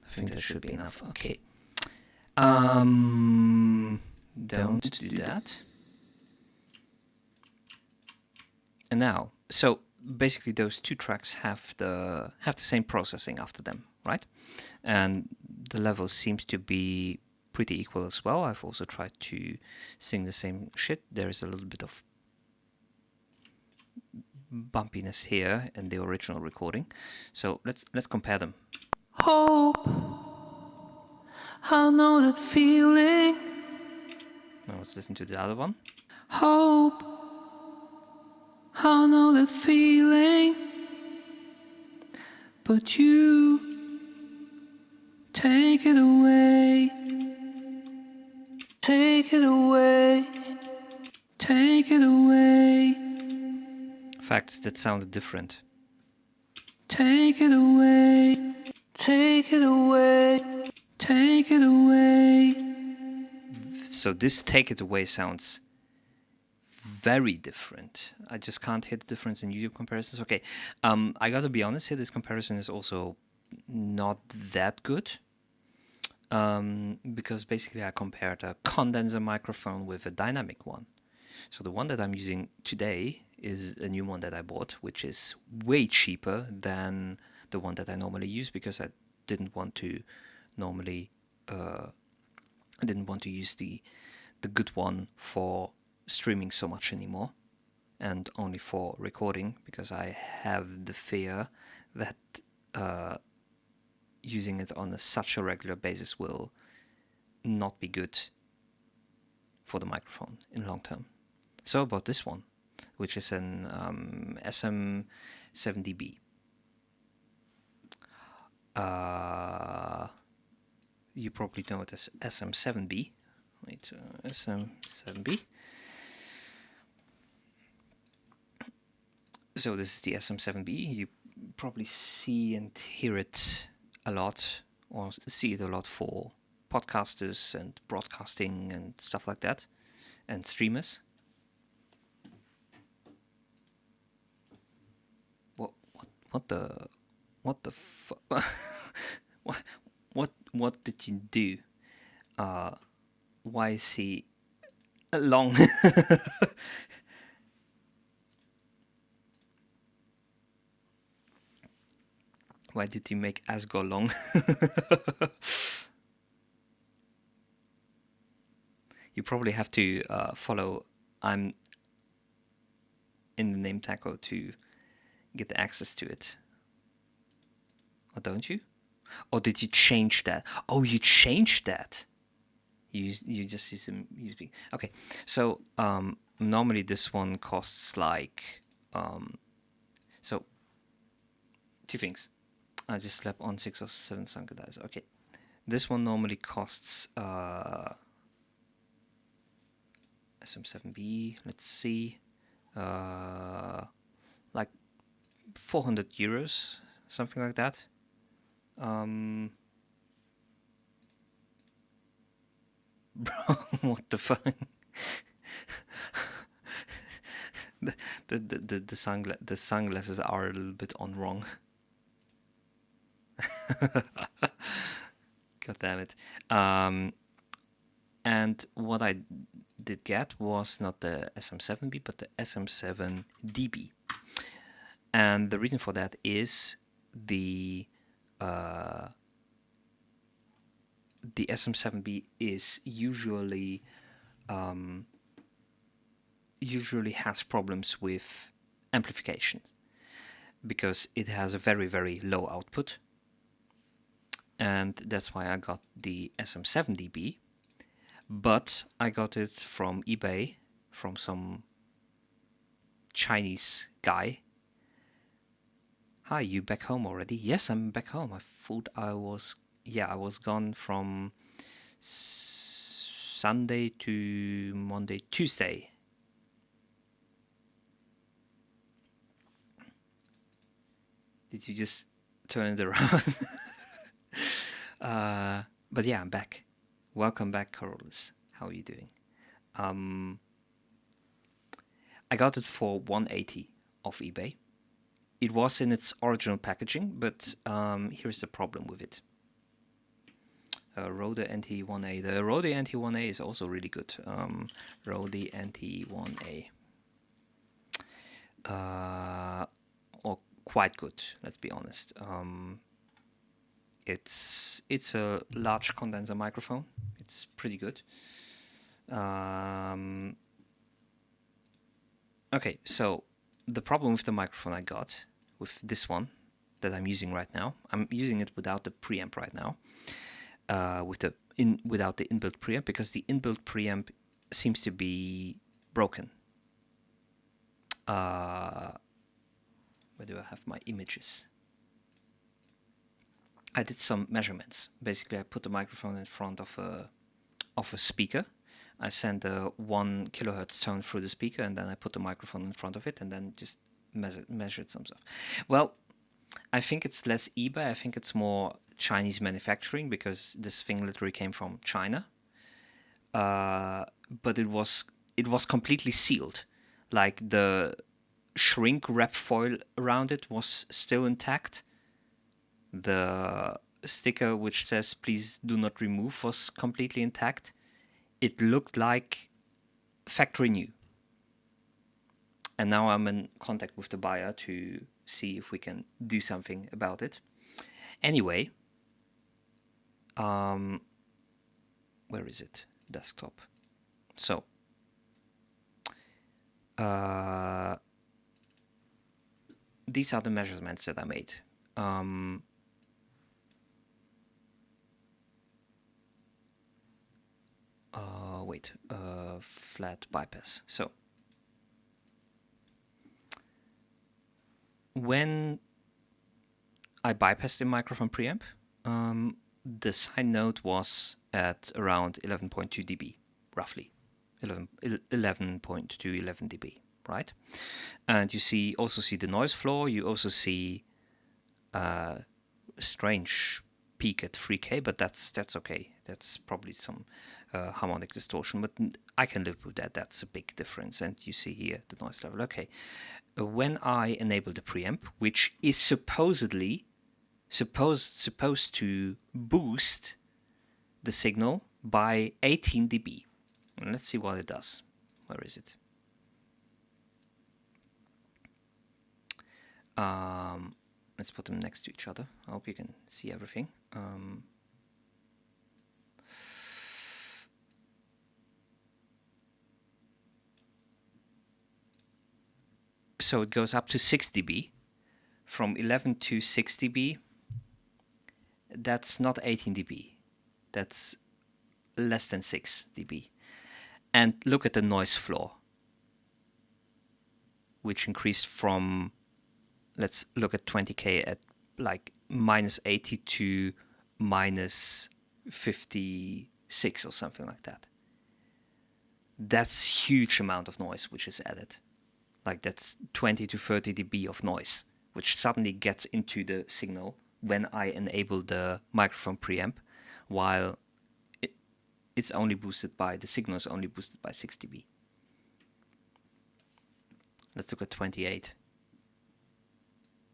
I think that should be enough. Okay. Don't do that. And now, so basically those two tracks have the same processing after them, right? And the level seems to be pretty equal as well. I've also tried to sing the same shit. There is a little bit of bumpiness here in the original recording. So let's compare them. Hope. I know that feeling. Now let's listen to the other one. Hope. I know that feeling, but you take it away. Take it away. Take it away. Facts that sounded different. Take it away. Take it away. Take it away. So this Take It Away sounds very different. I just can't hear the difference in YouTube comparisons. Okay, I gotta be honest here, this comparison is also not that good. Because basically I compared a condenser microphone with a dynamic one. So the one that I'm using today is a new one that I bought, which is way cheaper than the one that I normally use, because I didn't want to use the good one for streaming so much anymore, and only for recording, because I have the fear that using it on such a regular basis will not be good for the microphone in long term. So about this one, which is an SM7DB. You probably know it as SM7B. Wait, SM7B. So this is the SM7B. You probably see and hear it a lot, or see it a lot for podcasters and broadcasting and stuff like that, and streamers. What the what did you do? Why is he long? Why did you make Asgore long? You probably have to follow I'm in the name taco to get access to it. or don't you? Or did you change that? Oh, you changed that. You just use them USB. Okay, so normally this one costs like so two things. I just slapped on 6 or 7 synchronizers. Okay, this one normally costs SM7B. Let's see, like 400 euros, something like that. Bro, what the fuck? The sunglasses are a little bit on wrong. God damn it. And what I did get was not the SM7B, but the SM7DB. And the reason for that is the SM7B is usually has problems with amplification because it has a very, very low output. And that's why I got the SM7DB. But I got it from eBay, from some Chinese guy. Hi, you back home already? Yes, I'm back home. I thought I was gone from Sunday to Monday, Tuesday. Did you just turn it around? But yeah, I'm back. Welcome back, Carolus. How are you doing? I got it for 180 off eBay. It was in its original packaging, but here's the problem with it. Rode NT1A. The Rode NT1A is also really good. Rode NT1A. Or quite good, let's be honest. It's a large condenser microphone. It's pretty good. Okay, so the problem with the microphone I got, with this one that I'm using right now, I'm using it without the preamp right now, without the inbuilt preamp, because the inbuilt preamp seems to be broken. Where do I have my images? I did some measurements. Basically, I put the microphone in front of a speaker. I sent a 1 kilohertz tone through the speaker, and then I put the microphone in front of it, and then just measured some stuff. Well, I think it's less eBay. I think it's more Chinese manufacturing, because this thing literally came from China. But it was completely sealed. Like the shrink wrap foil around it was still intact. The sticker which says "please do not remove" was completely intact. It looked like factory new. And now I'm in contact with the buyer to see if we can do something about it. Anyway, where is it? Desktop. So, these are the measurements that I made. Flat bypass. So, when I bypassed the microphone preamp, the sine node was at around 11.2 dB, roughly 11.2, 11 dB, right? And you also see the noise floor. You also see a strange peak at 3K, but that's okay. That's probably some harmonic distortion, but I can live with that. That's a big difference. And you see here the noise level. Okay, when I enable the preamp, which is supposedly supposed to boost the signal by 18 dB. And let's see what it does. Where is it? Let's put them next to each other. I hope you can see everything. So it goes up to 6 dB. From 11 to 6 dB, That's not 18 dB. That's less than 6 dB. And look at the noise floor, which increased from, let's look at 20K at like minus 80 to minus 56 or something like that. That's huge amount of noise which is added. Like that's 20 to 30 dB of noise, which suddenly gets into the signal when I enable the microphone preamp, while it's only boosted by, the signal is only boosted by 6 dB. Let's look at 28.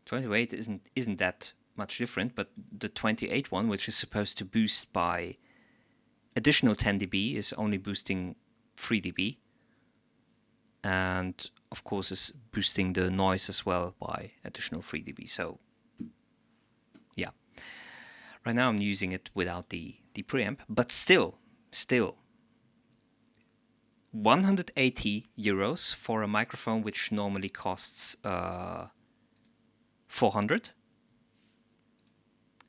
28 isn't that much different, but the 28 one, which is supposed to boost by additional 10 dB, is only boosting 3 dB. And of course is boosting the noise as well by additional 3 dB. So yeah, right now I'm using it without the preamp, but still 180 euros for a microphone which normally costs 400,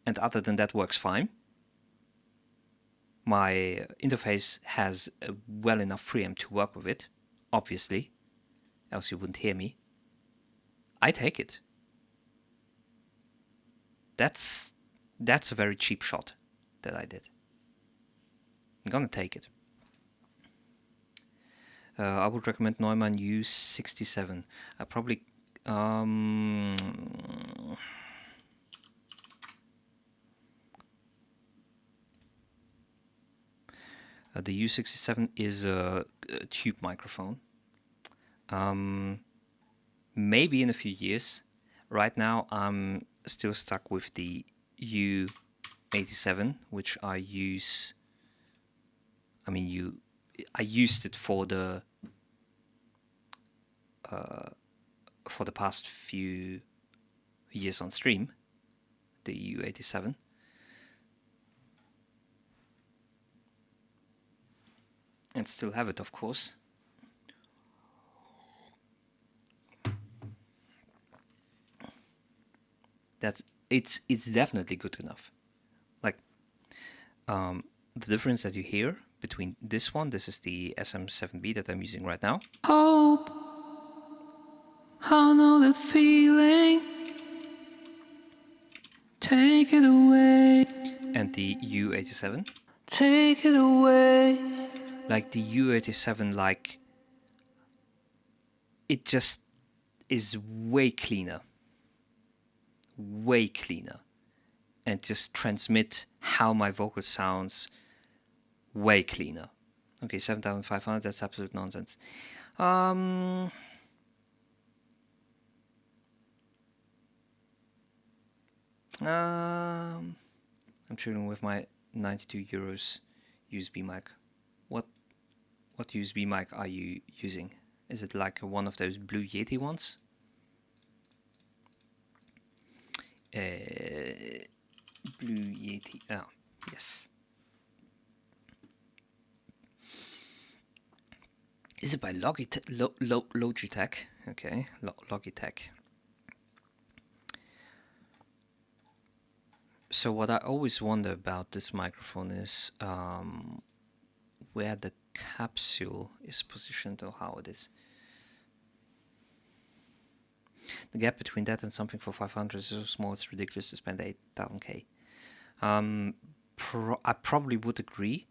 and other than that works fine. My interface has a well enough preamp to work with it, obviously, else you wouldn't hear me. I take it. That's a very cheap shot that I did. I'm gonna take it. I would recommend Neumann U67. I probably the U67 is a tube microphone. Maybe in a few years. Right now I'm still stuck with the U87, which I use. I mean, I used it for the past few years on stream, the U87. And still have it, of course. It's definitely good enough. Like the difference that you hear between this one, this is the SM7B that I'm using right now. Hope I know that feeling. Take it away. And the U87. Take it away. Like the U87, like it just is way cleaner, and just transmit how my vocal sounds way cleaner. Okay, 7,500, that's absolute nonsense. I'm shooting with my 92 euros USB mic. What USB mic are you using? Is it like one of those Blue Yeti ones? Blue Yeti. Oh, yes. Is it by Logitech? Okay, Logitech. So what I always wonder about this microphone is where the capsule is positioned or how it is. The gap between that and something for 500 is so small, it's ridiculous to spend 8,000K. I probably would agree.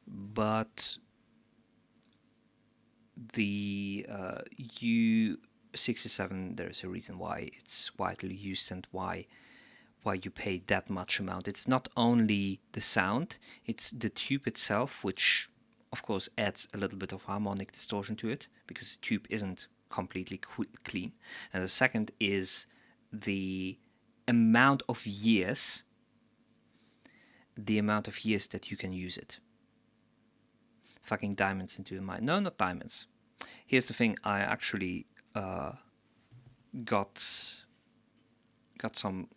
But the U67, there's a reason why it's widely used and why you pay that much amount. It's not only the sound, it's the tube itself, which of course adds a little bit of harmonic distortion to it because the tube isn't completely clean. And the second is the amount of years that you can use it. Fucking diamonds into your mind. No, not diamonds. Here's the thing, I actually got some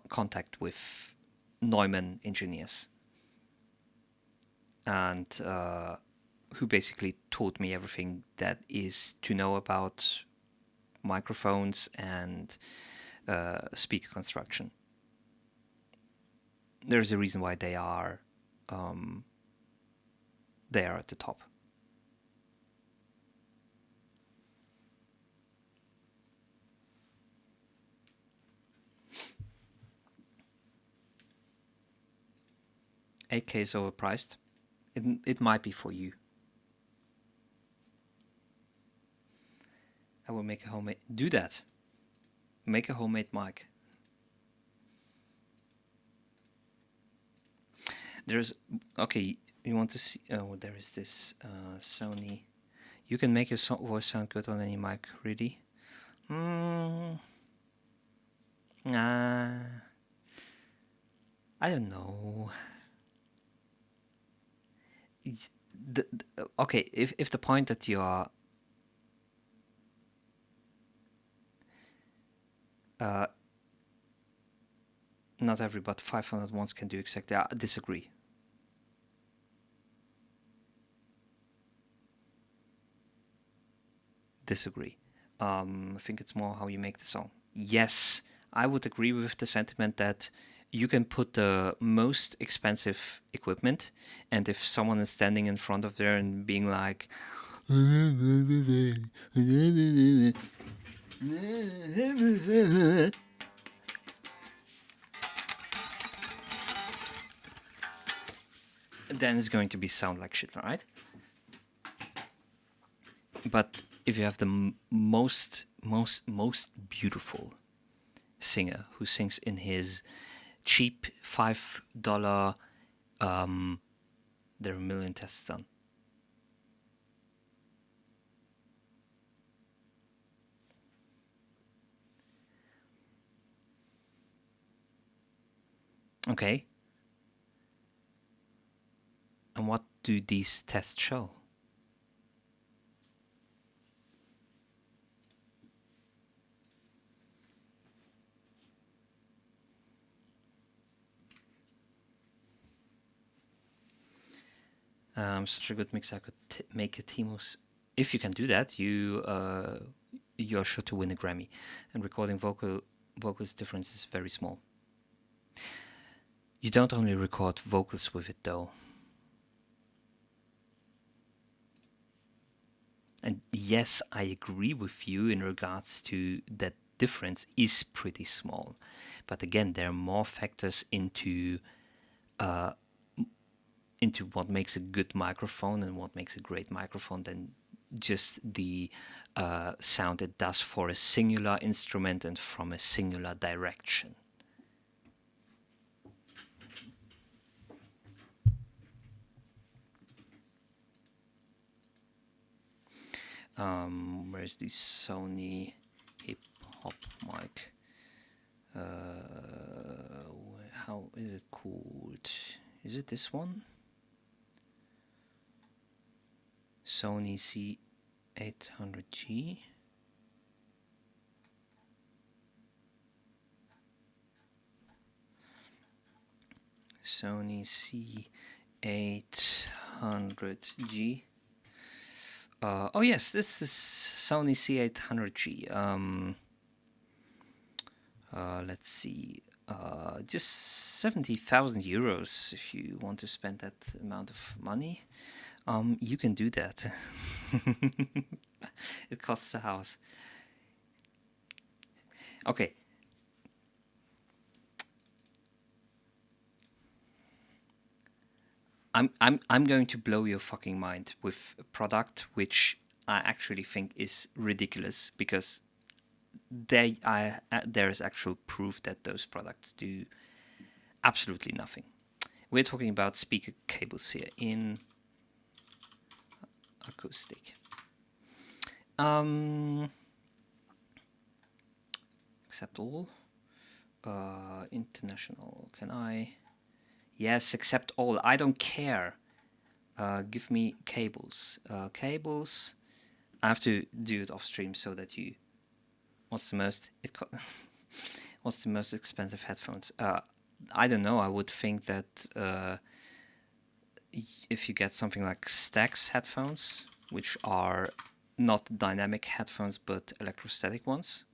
contact with Neumann engineers, and who basically taught me everything that is to know about microphones and speaker construction. There's a reason why they are at the top. $8K is overpriced. It might be for you. I will make a homemade. Do that. Make a homemade mic. There's okay. You want to see? Oh, there is this Sony. You can make your voice sound good on any mic, really. Nah. I don't know. Okay, if the point that you are not every but 500 ones can do exactly. I disagree. I think it's more how you make the song. Yes, I would agree with the sentiment that you can put the most expensive equipment, and if someone is standing in front of there and being like, then it's going to sound like shit, right? But if you have the most beautiful singer who sings in his cheap $5, there are a million tests done. Okay. And what do these tests show? Such a good mix. I could make a team of. If you can do that, you're sure to win a Grammy. And recording vocals difference is very small. You don't only record vocals with it though. And yes, I agree with you in regards to that difference is pretty small. But again, there are more factors into what makes a good microphone and what makes a great microphone than just the sound it does for a singular instrument and from a singular direction. Where's the Sony hip hop mic? How is it called? Is it this one? Sony C800G. Sony C800G. Oh yes, this is Sony C800G. Let's see. Just 70,000 euros if you want to spend that amount of money. You can do that. It costs a house. Okay. I'm going to blow your fucking mind with a product which I actually think is ridiculous because there is actual proof that those products do absolutely nothing. We're talking about speaker cables here in acoustic. Accept all. International. Can I? Yes, accept all. I don't care. Give me cables. Cables. I have to do it off stream so that you. What's the most? What's the most expensive headphones? I don't know. I would think that if you get something like Stax headphones, which are not dynamic headphones, but electrostatic ones,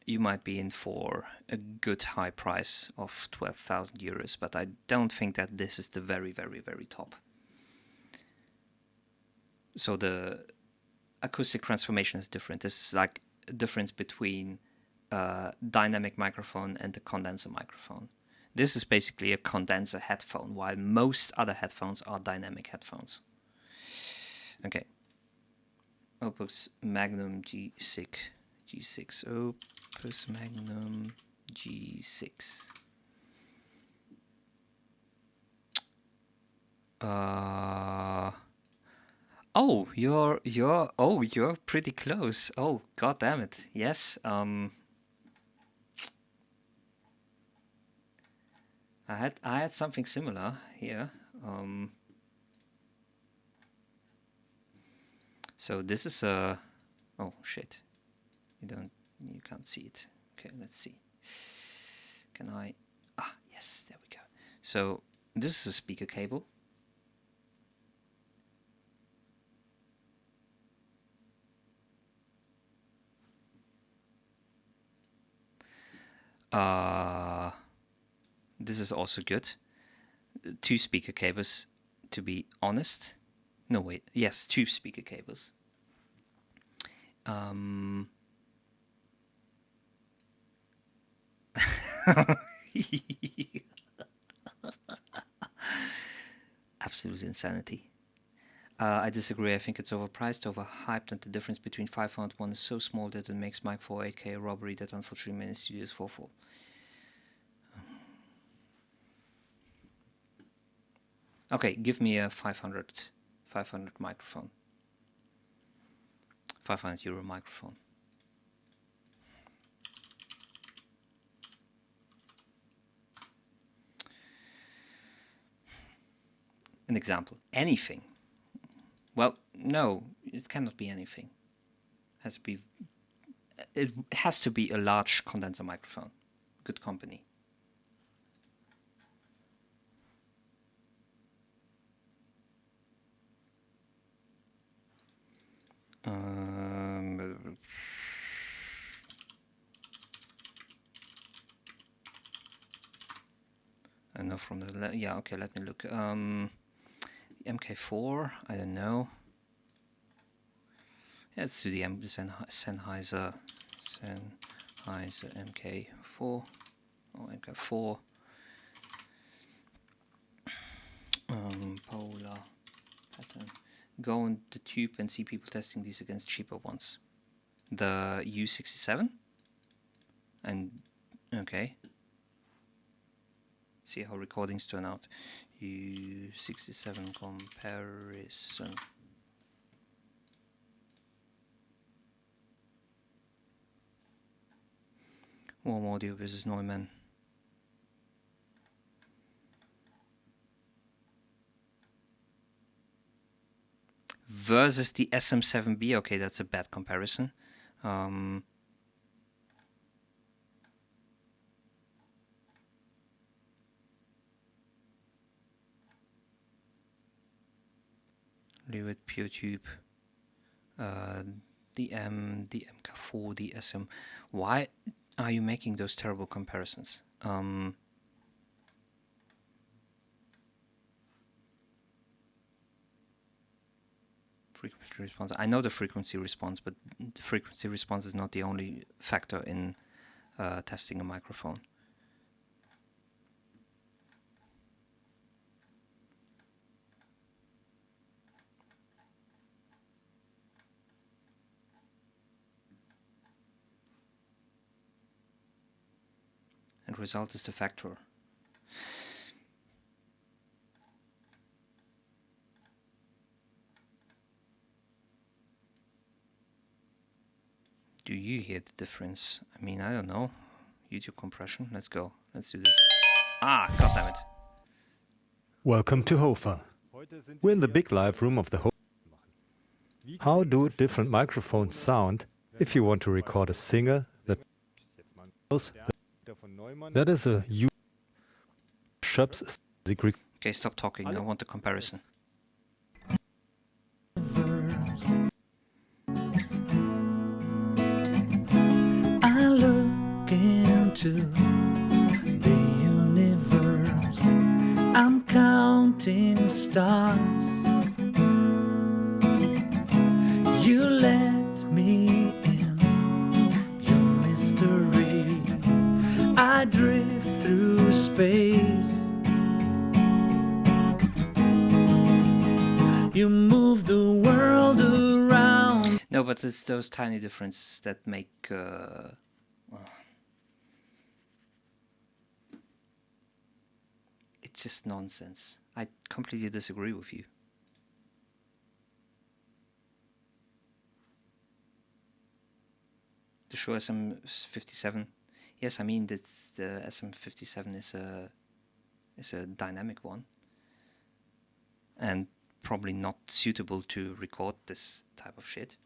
you might be in for a good high price of 12,000 euros, but I don't think that this is the very, very, very top. So the acoustic transformation is different. This is like a difference between a dynamic microphone and a condenser microphone. This is basically a condenser headphone, while most other headphones are dynamic headphones. Okay. Opus Magnum G6. Opus Magnum G6. Oh, you're pretty close. Oh, god damn it. Yes. I had something similar here. So this is a... Oh, shit. You can't see it. Okay, let's see. Can I... Ah, yes, there we go. So this is a speaker cable. This is also good. 2 speaker cables, to be honest. No, wait. Yes, 2 speaker cables. Absolute insanity. I disagree. I think it's overpriced, overhyped, and the difference between 501 is so small that it makes Mic 4 8K a robbery that unfortunately many studios fall for. Okay, give me a 500 microphone. 500 euro microphone. An example. Anything. Well, no, it cannot be anything. It has to be a large condenser microphone. Good company. I know from the... Yeah, okay, let me look. MK4, I don't know. Yeah, let's do the Sennheiser MK4 or MK4. Polar pattern. Go on the tube and see people testing these against cheaper ones. The U67 and okay. See how recordings turn out. U67 comparison. Warm audio versus Neumann. Versus the SM7B. Okay, that's a bad comparison. Liquid Pure Tube. The MK4, the SM. Why are you making those terrible comparisons? Frequency response. I know the frequency response, but the frequency response is not the only factor in testing a microphone. And result is the factor. Do you hear the difference? I mean, I don't know. YouTube compression. Let's go. Let's do this. Ah, goddammit. Welcome to Hofer. We're in the big live room of the Hofer. How do different microphones sound if you want to record a singer that is a Schöps music. Okay, stop talking. I want the comparison. shooting stars. You let me in your mystery. I drift through space. You move the world around. No, but it's those tiny differences that make it's just nonsense. I completely disagree with you. The Shure SM57. Yes, I mean that the SM57 is a dynamic one, and probably not suitable to record this type of shit.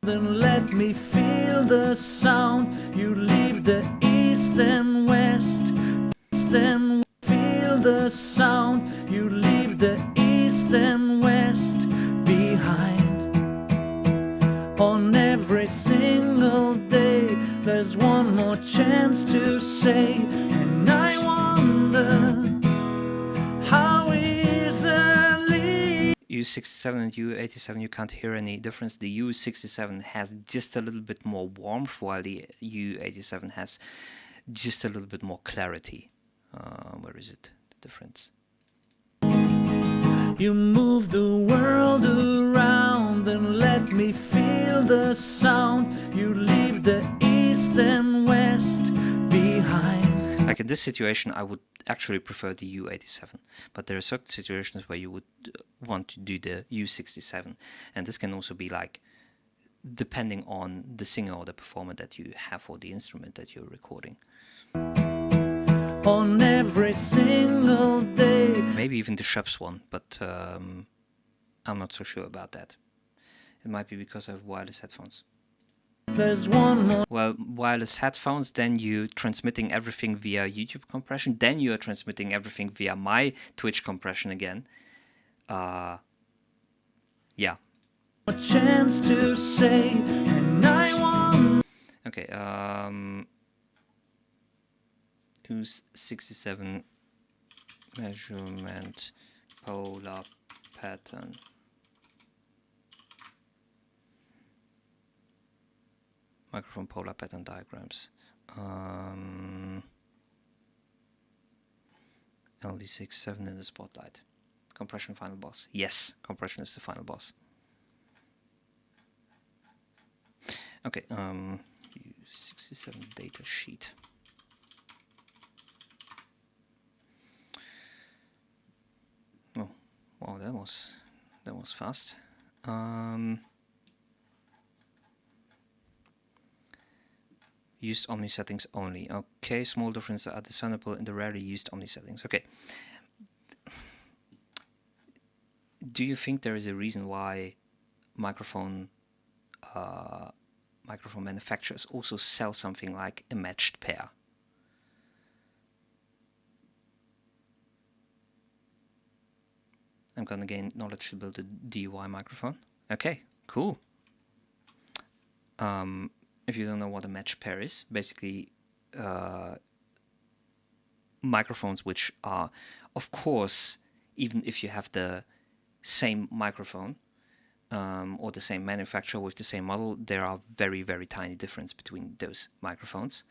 Then let me feel the sound. You leave the east and west. Then feel the sound. You leave the east and west behind. On every single day, there's one more chance to say, and I wonder how easily. U67 and U87, you can't hear any difference. The U67 has just a little bit more warmth, while the U87 has just a little bit more clarity. Where is it? The difference. You move the world around and let me feel the sound. You leave the east and west behind. Like in this situation, I would actually prefer the U87, but there are certain situations where you would want to do the U67, and this can also be like depending on the singer or the performer that you have or the instrument that you're recording. On every single day. Maybe even the Shups one, but I'm not so sure about that. It might be because I have wireless headphones. There's one more. Well, wireless headphones, then you're transmitting everything via YouTube compression, then you're transmitting everything via my Twitch compression again. Yeah. A chance to say, and I want. Okay, use 67 measurement polar pattern. Microphone polar pattern diagrams. LD67 in the spotlight. Compression final boss. Yes, compression is the final boss. Okay, U67 data sheet. Oh, wow, that was fast. Used Omni settings only. Okay, small differences are discernible in the rarely used Omni settings. Okay. Do you think there is a reason why microphone manufacturers also sell something like a matched pair? I'm gonna gain knowledge to build a DUI microphone. Okay, cool. If you don't know what a matched pair is, basically microphones which are, of course, even if you have the same microphone or the same manufacturer with the same model, there are very, very tiny difference between those microphones.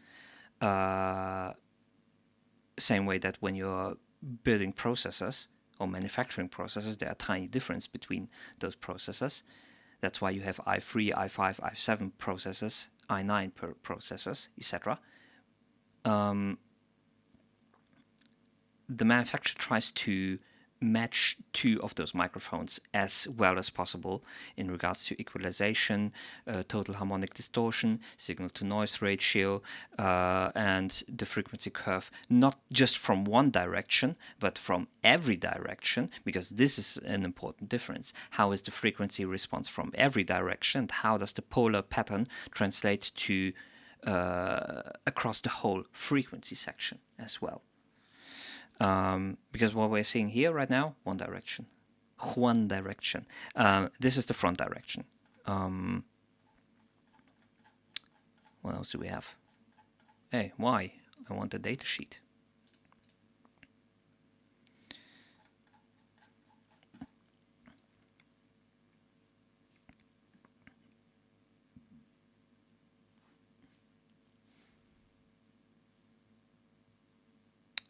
Same way that when you're building processors or manufacturing processors, there are tiny difference between those processors. That's why you have i3, i5, i7 processors, i9 processors, etc. The manufacturer tries to match two of those microphones as well as possible in regards to equalization, total harmonic distortion, signal to noise ratio, and the frequency curve, not just from one direction, but from every direction, because this is an important difference. How is the frequency response from every direction? How does the polar pattern translate to across the whole frequency section as well? Because what we're seeing here right now, one direction. This is the front direction. What else do we have? Hey, why? I want a data sheet.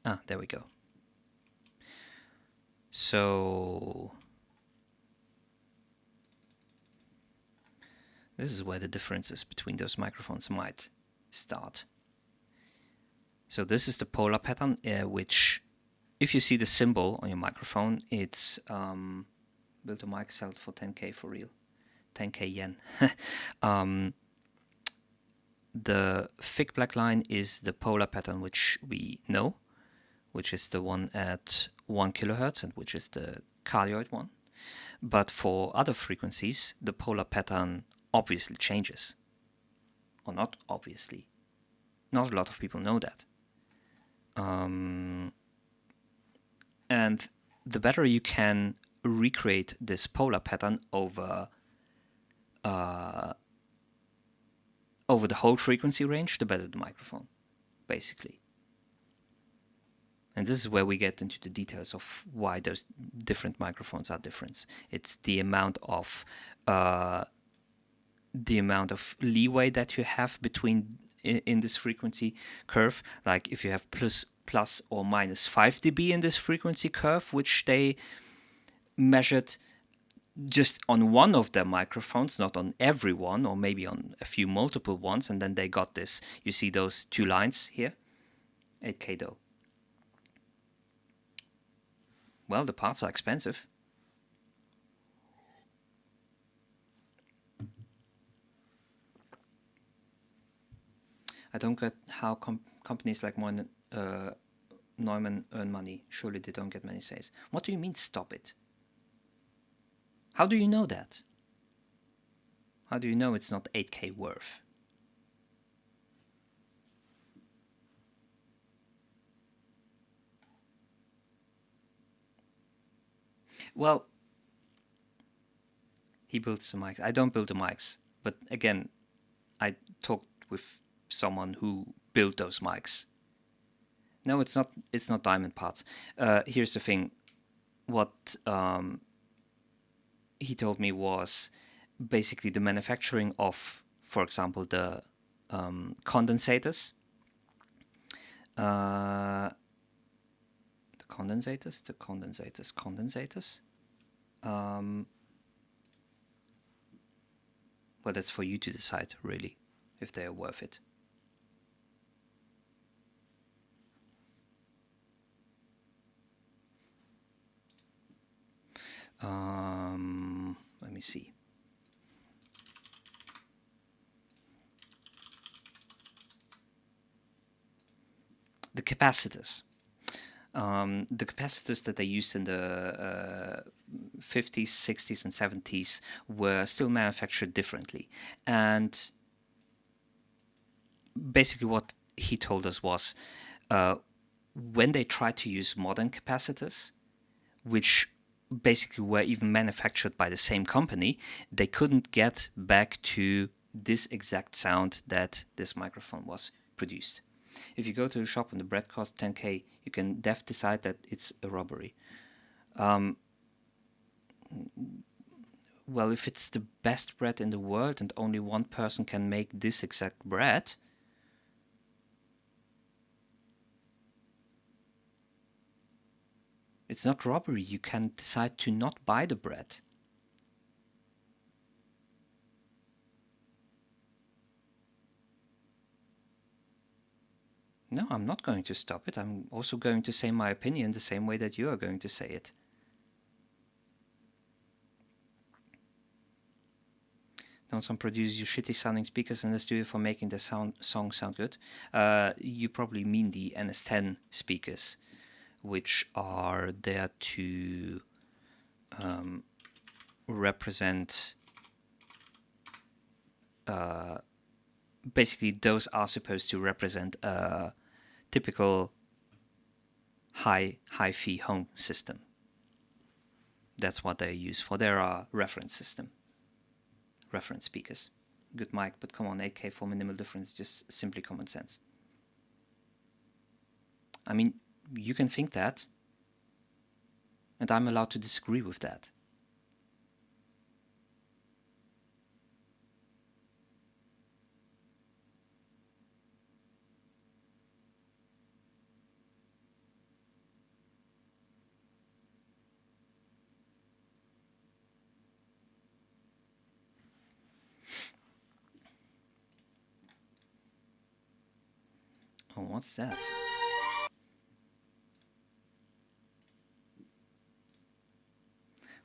There we go. So this is where the differences between those microphones might start. So this is the polar pattern, which, if you see the symbol on your microphone, it's built a mic sold for 10k for real, 10k yen. The thick black line is the polar pattern which we know, which is the one at 1 kilohertz and which is the cardioid one. But for other frequencies, the polar pattern obviously changes. Or not obviously. Not a lot of people know that. And the better you can recreate this polar pattern over the whole frequency range, the better the microphone, basically. And this is where we get into the details of why those different microphones are different. It's the amount of leeway that you have between in this frequency curve. Like if you have plus or minus 5 dB in this frequency curve, which they measured just on one of their microphones, not on every one, or maybe on a few multiple ones, and then they got this. You see those two lines here? 8K though. Well, the parts are expensive. I don't get how companies like Neumann earn money. Surely they don't get many sales. What do you mean, stop it? How do you know that? How do you know it's not 8K worth? Well, he builds the mics. I don't build the mics. But again, I talked with someone who built those mics. No, it's not diamond parts. Here's the thing. What he told me was basically the manufacturing of, for example, the condensators. The condensators. Well, that's for you to decide, really, if they are worth it. Let me see. The capacitors. The capacitors that they used in the 50s, 60s, and 70s were still manufactured differently. And basically what he told us was when they tried to use modern capacitors, which basically were even manufactured by the same company, they couldn't get back to this exact sound that this microphone was produced. If you go to the shop and the bread costs 10k, you can decide that it's a robbery. Well, if it's the best bread in the world and only one person can make this exact bread, it's not robbery. You can decide to not buy the bread. No, I'm not going to stop it. I'm also going to say my opinion the same way that you are going to say it. Don't some producers use shitty sounding speakers in the studio for making the song sound good? You probably mean the NS10 speakers, which are there to represent. Basically, those are supposed to represent a typical hi-fi home system. That's what they use for their reference system. Reference speakers. Good mic, but come on, 8K for minimal difference, just simply common sense. I mean, you can think that, and I'm allowed to disagree with that. what's that?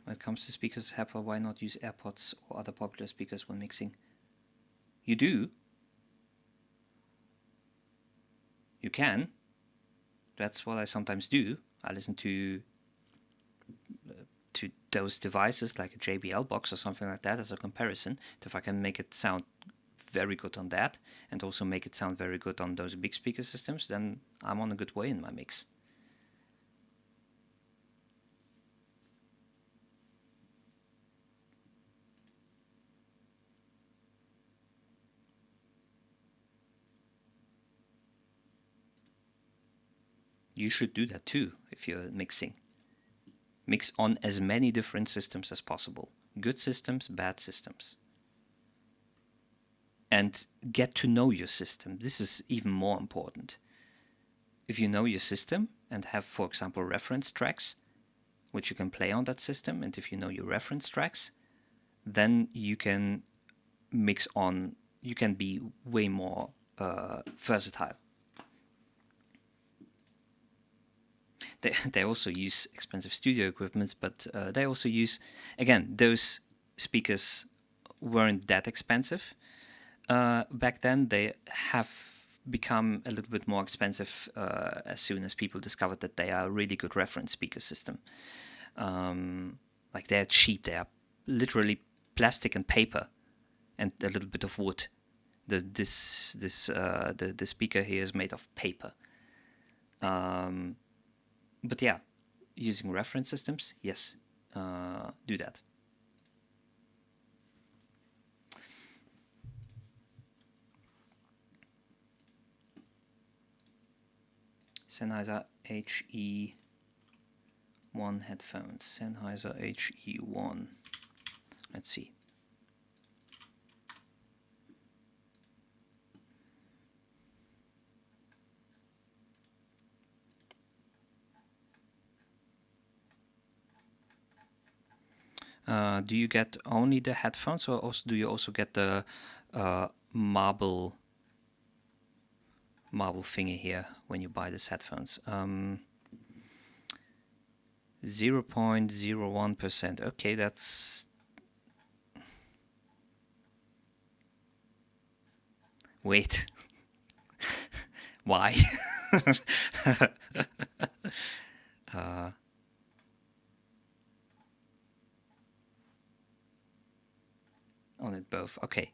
When it comes to speakers, Apple, why not use AirPods or other popular speakers when mixing? You do. You can. That's what I sometimes do. I listen to those devices like a JBL box or something like that as a comparison. If I can make it sound very good on that and also make it sound very good on those big speaker systems, then I'm on a good way in my mix. You should do that too if you're mixing. Mix on as many different systems as possible. Good systems, bad systems. And get to know your system. This is even more important. If you know your system and have, for example, reference tracks, which you can play on that system, and if you know your reference tracks, then you can mix on, you can be way more versatile. They also use expensive studio equipment, but they also use, again, those speakers weren't that expensive back then. They have become a little bit more expensive as soon as people discovered that they are a really good reference speaker system. Like they're cheap. They are literally plastic and paper and a little bit of wood. The speaker here is made of paper. But yeah, using reference systems, yes, do that. Sennheiser HE1 headphones. Sennheiser HE1. Let's see. Do you get only the headphones, or also do you also get the marble thingy here when you buy these headphones? 0.01%. Okay, that's... Wait. Why? On it both. Okay.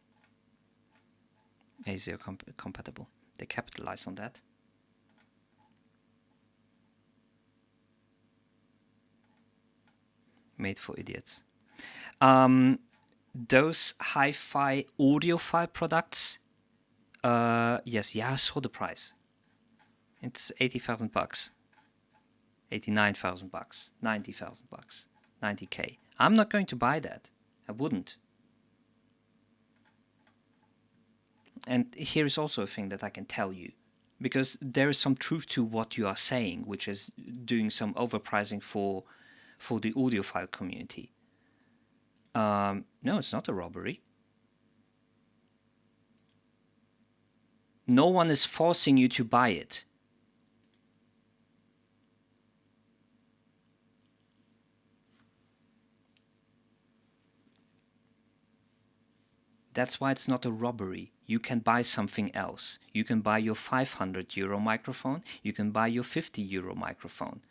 A0 compatible. They capitalize on that. Made for idiots. Those hi-fi audiophile products. Yes, yeah, I saw the price. It's $80,000. $89,000. $90,000. $90K. I'm not going to buy that. I wouldn't. And here is also a thing that I can tell you, because there is some truth to what you are saying, which is doing some overpricing for the audiophile community. No, it's not a robbery. No one is forcing you to buy it. That's why it's not a robbery. You can buy something else. You can buy your €500 microphone. You can buy your €50 microphone.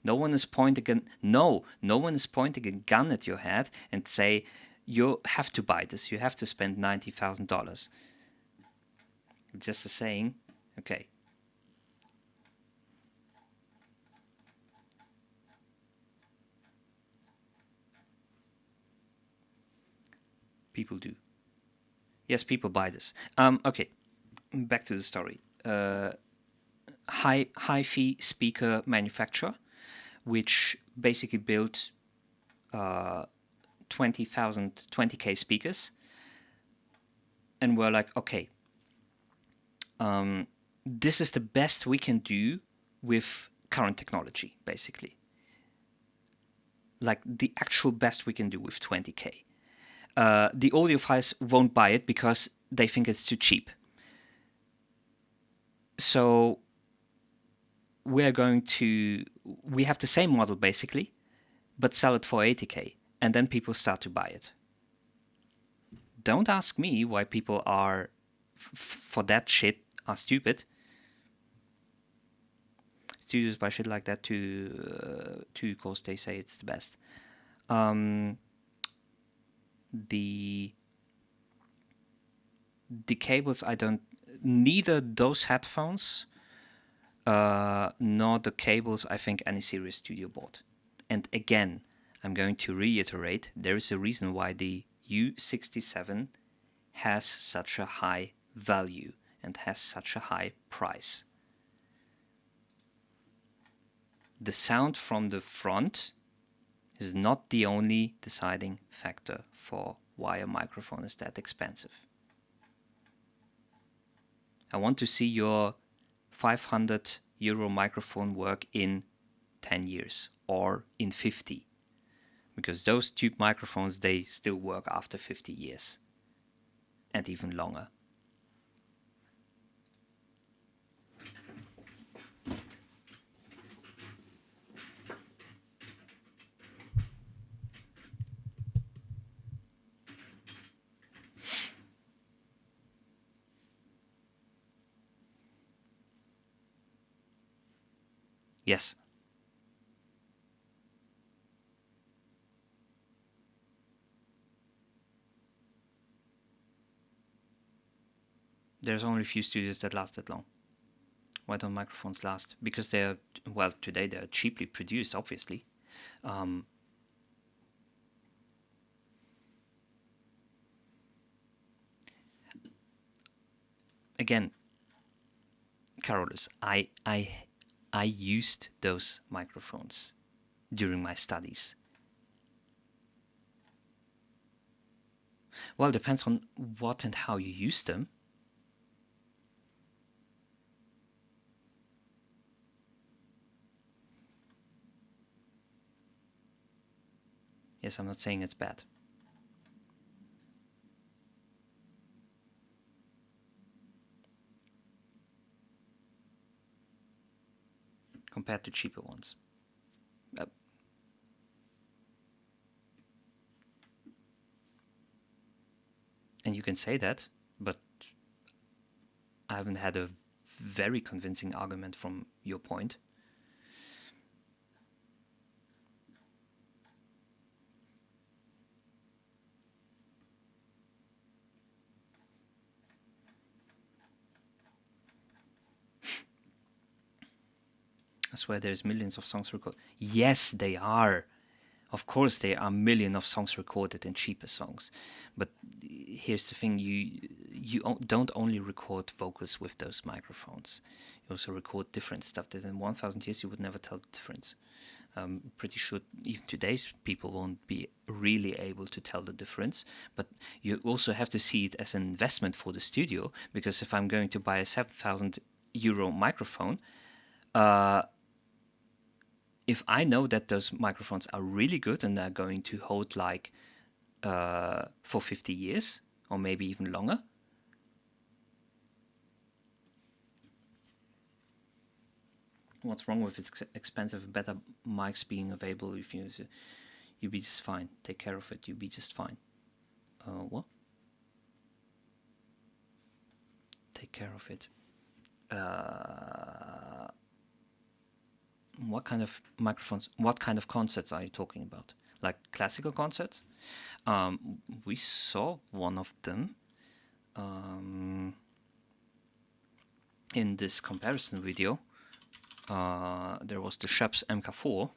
No one is pointing no one is pointing a gun at your head and say, you have to buy this. You have to spend $90,000. Just a saying, okay. People do. Yes, people buy this. Okay, back to the story. Hi-fi speaker manufacturer, which basically built 20K speakers, and we're like, okay, this is the best we can do with current technology, basically. Like the actual best we can do with 20K. The audiophiles won't buy it because they think it's too cheap. So we have the same model basically, but sell it for 80k, and then people start to buy it. Don't ask me why people are for that shit are stupid. Studios buy shit like that too, because they say it's the best. The cables, neither those headphones nor the cables I think any serious studio bought. And again, I'm going to reiterate, there is a reason why the U67 has such a high value and has such a high price. The sound from the front is not the only deciding factor for why a microphone is that expensive. I want to see your 500 euro microphone work in 10 years or in 50. Because those tube microphones, they still work after 50 years. And even longer. Yes. There's only a few studios that last that long. Why don't microphones last? Because they're, well, today they're cheaply produced, obviously. Again, Carolus, I used those microphones during my studies. Well, it depends on what and how you use them. Yes, I'm not saying it's bad. Compared to cheaper ones. And you can say that, but I haven't had a very convincing argument from your point. I swear there's millions of songs recorded. Yes, they are. Of course, there are millions of songs recorded in cheaper songs. But here's the thing, you don't only record vocals with those microphones. You also record different stuff that in 1,000 years you would never tell the difference. I'm pretty sure even today's people won't be really able to tell the difference. But you also have to see it as an investment for the studio, because if I'm going to buy a 7,000 euro microphone, if I know that those microphones are really good and they're going to hold like for 50 years or maybe even longer, what's wrong with expensive, better mics being available? If you'll be just fine. Take care of it. You'll be just fine. What? Take care of it. What kind of microphones, what kind of concerts are you talking about? Like classical concerts? We saw one of them in this comparison video. There was the Schoeps MK4.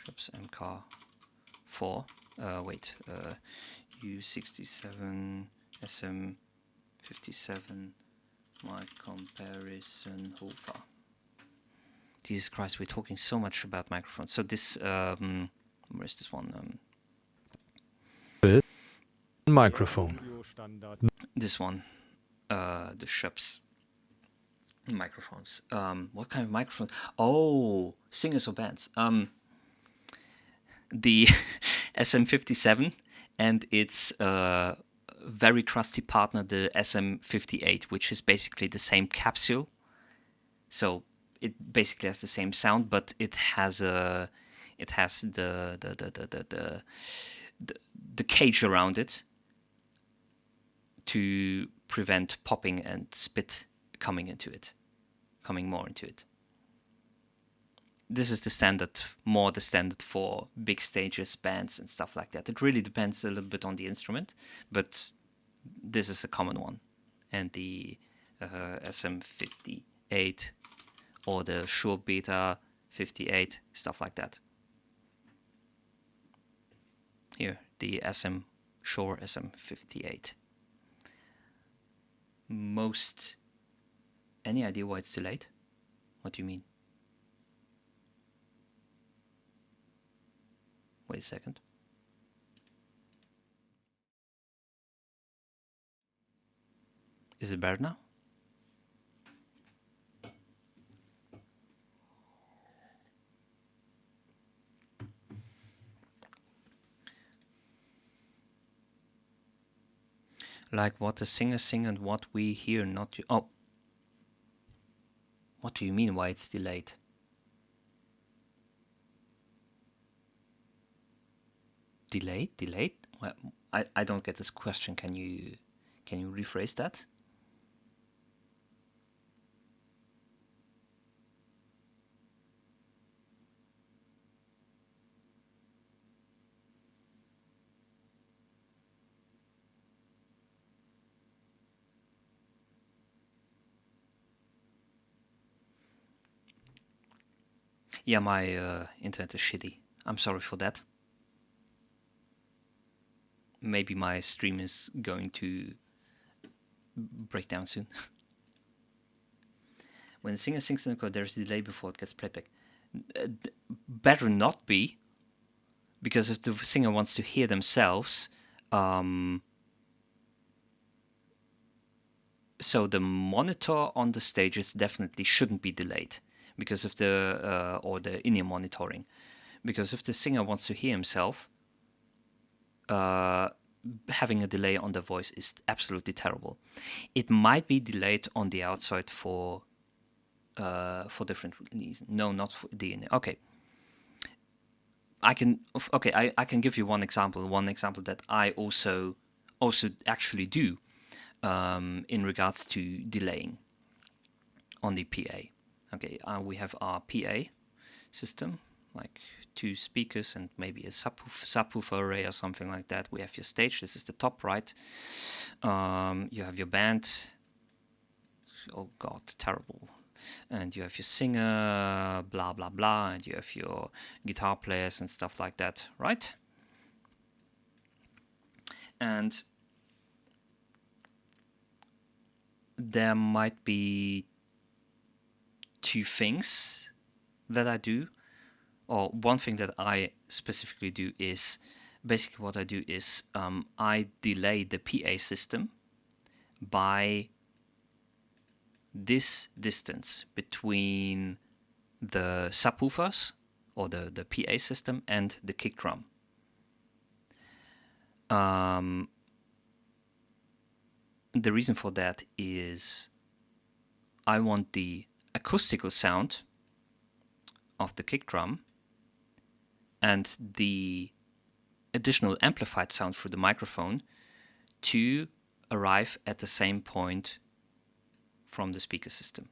Schoeps MK4. U67 SM57 mic comparison Hofer. Jesus Christ, we're talking so much about microphones. So this, where's this one? Microphone. This one, the Schoeps microphones. What kind of microphone? Oh, singers or bands. The SM57 and its very trusty partner, the SM58, which is basically the same capsule So it basically has the same sound, but it has the cage around it to prevent popping and spit coming more into it. This is the standard for big stages, bands, and stuff like that. It really depends a little bit on the instrument, but this is a common one. And the SM58 or the Shure Beta 58, stuff like that. Here, the Shure SM58. Any idea why it's delayed? What do you mean? Wait a second. Is it better now? Like what the singer sing and what we hear, not you. Oh. What do you mean why it's delayed? Delayed? Well, I don't get this question. Can you rephrase that? Yeah, my internet is shitty. I'm sorry for that. Maybe my stream is going to break down soon. When the singer sings in the chord, there's a delay before it gets playback. Better not be, because if the singer wants to hear themselves, so the monitor on the stages definitely shouldn't be delayed because of the or the in-ear monitoring, because if the singer wants to hear himself, having a delay on the voice is absolutely terrible. It might be delayed on the outside for different reasons. No, not for the in-ear. Okay. I can give you one example that I also actually do in regards to delaying on the PA. Okay, we have our PA system, like 2 speakers and maybe a subwoofer array or something like that. We have your stage. This is the top right. You have your band. Oh God, terrible. And you have your singer, blah blah blah, and you have your guitar players and stuff like that, right? And there might be 2 things that I do, or one thing that I specifically do is, basically what I do is I delay the PA system by this distance between the subwoofers or the PA system and the kick drum. The reason for that is I want the acoustical sound of the kick drum and the additional amplified sound through the microphone to arrive at the same point from the speaker system.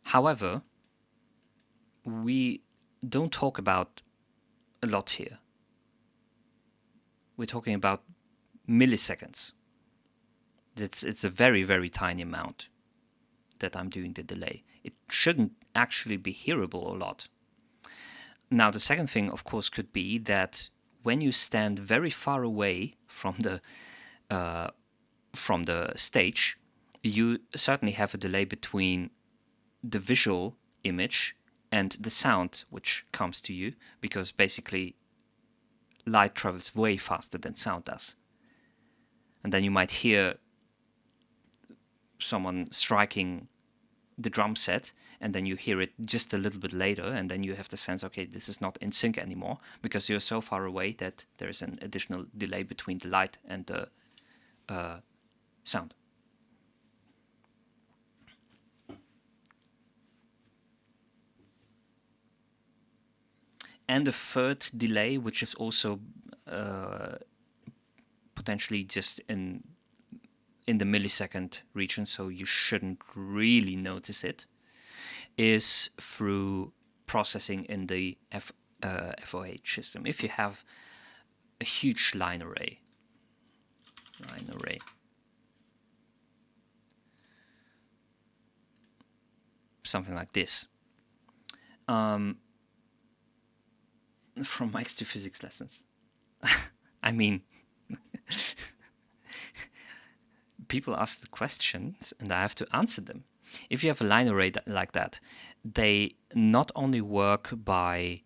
However, we don't talk about a lot here. We're talking about milliseconds. It's a very, very tiny amount that I'm doing the delay. It shouldn't actually be hearable a lot. Now, the second thing, of course, could be that when you stand very far away from the stage, you certainly have a delay between the visual image and the sound which comes to you, because basically light travels way faster than sound does. And then you might hear someone striking the drum set, and then you hear it just a little bit later, and then you have the sense, okay, this is not in sync anymore, because you're so far away that there is an additional delay between the light and the sound. And a third delay, which is also potentially just in the millisecond region, so you shouldn't really notice it, is through processing in the FOH system. If you have a huge line array, something like this, from my extra physics lessons. I mean, people ask the questions and I have to answer them. If you have a line array like that, they not only work by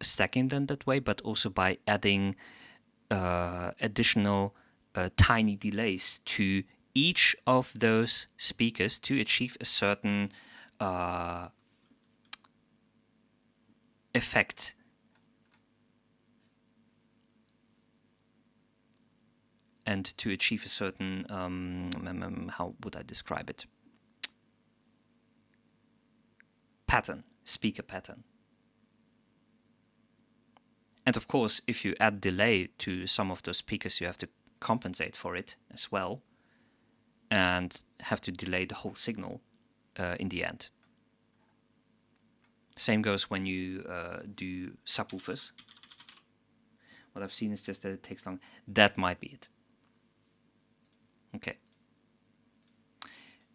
stacking them that way, but also by adding additional tiny delays to each of those speakers to achieve a certain effect. And to achieve a certain, how would I describe it? Pattern, speaker pattern. And of course, if you add delay to some of those speakers, you have to compensate for it as well, and have to delay the whole signal in the end. Same goes when you do subwoofers. What I've seen is just that it takes long. That might be it. Okay.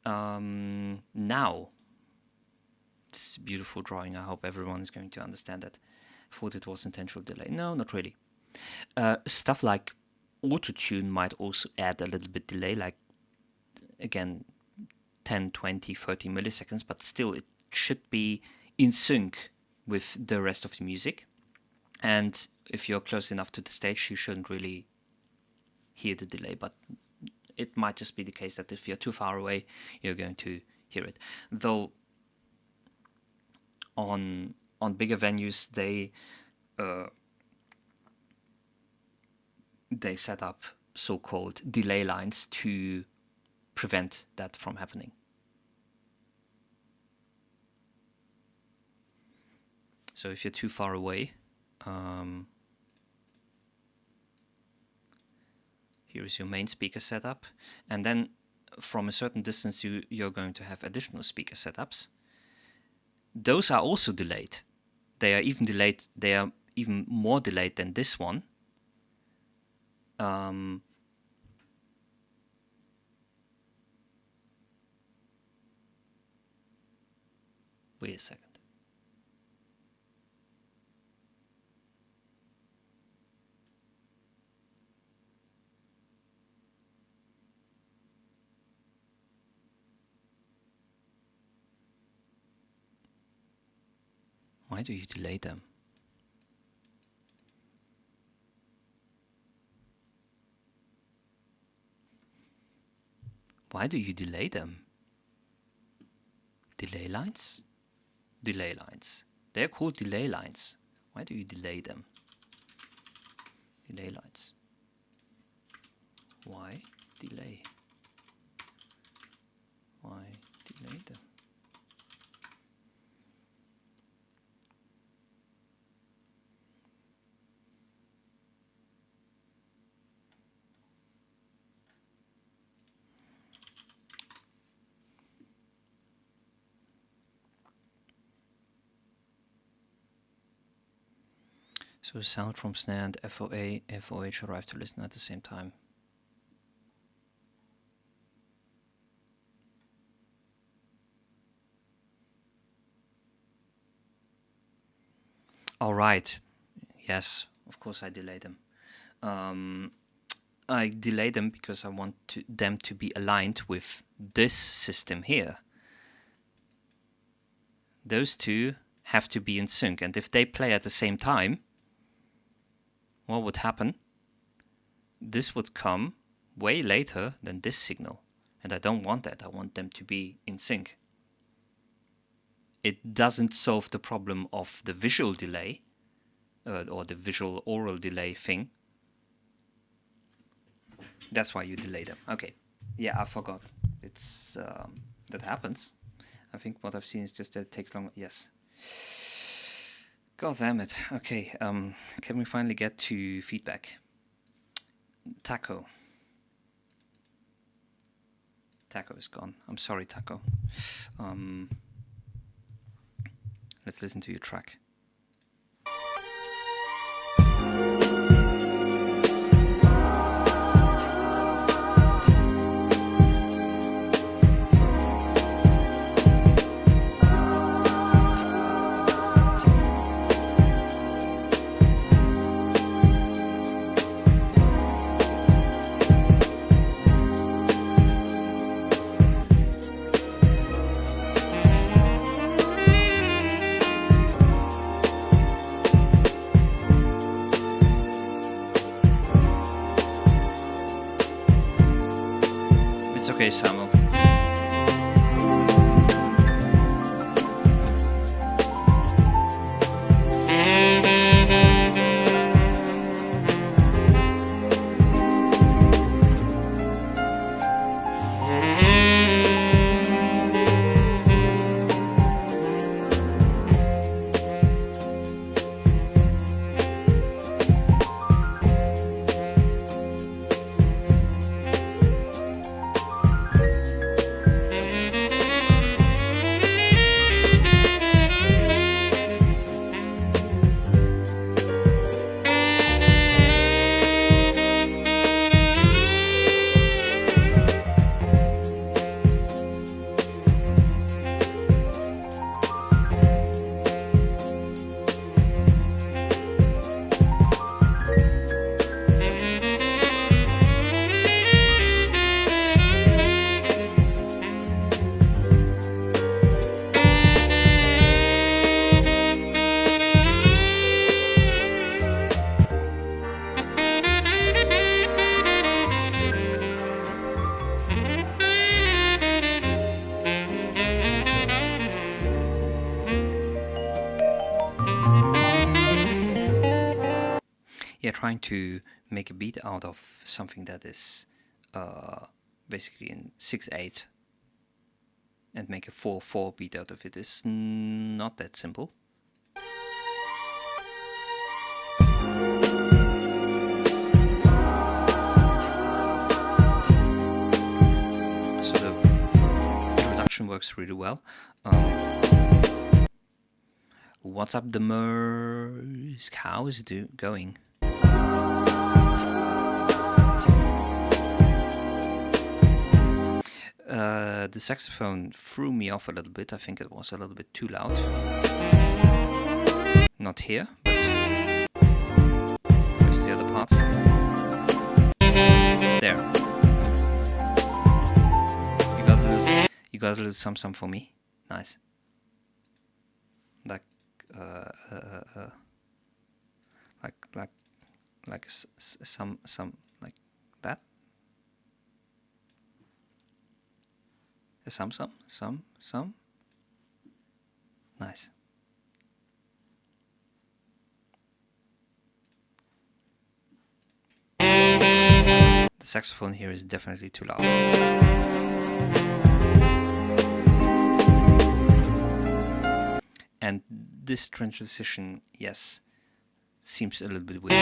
Now, this beautiful drawing. I hope everyone is going to understand that. I thought it was intentional delay. No, not really. Stuff like autotune might also add a little bit delay, like, again, 10, 20, 30 milliseconds, but still it should be in sync with the rest of the music. And if you're close enough to the stage, you shouldn't really hear the delay, but it might just be the case that if you're too far away, you're going to hear it. Though on bigger venues, they set up so-called delay lines to prevent that from happening. So if you're too far away, here is your main speaker setup, and then from a certain distance you're going to have additional speaker setups. Those are also delayed. They are even delayed. They are even more delayed than this one. Wait a second. Why do you delay them? Why do you delay them? Delay lines? Delay lines. They're called delay lines. Why do you delay them? Delay lines. Why delay? Why delay them? So sound from snare and FOH arrive to listen at the same time. All right. Yes, of course I delay them. I delay them because I want them to be aligned with this system here. Those two have to be in sync, and if they play at the same time, what would happen? This would come way later than this signal, and I don't want that. I want them to be in sync. It doesn't solve the problem of the visual delay, or the visual aural delay thing. That's why you delay them. Okay. Yeah, I forgot. It's that happens. I think what I've seen is just that it takes longer. Yes. God damn it. Okay. Can we finally get to feedback? Taco. Taco is gone. I'm sorry, Taco. Let's listen to your track. It's okay, Samuel. Yeah, trying to make a beat out of something that is basically in 6/8 and make a 4/4 beat out of it is not that simple. So the production works really well. What's up, the Mersk? How is it going? The saxophone threw me off a little bit. I think it was a little bit too loud. Not here, but where's the other part? There. You got a little some for me. Nice. Like some like that. Some. Nice. The saxophone here is definitely too loud. And this transition, yes, seems a little bit weird.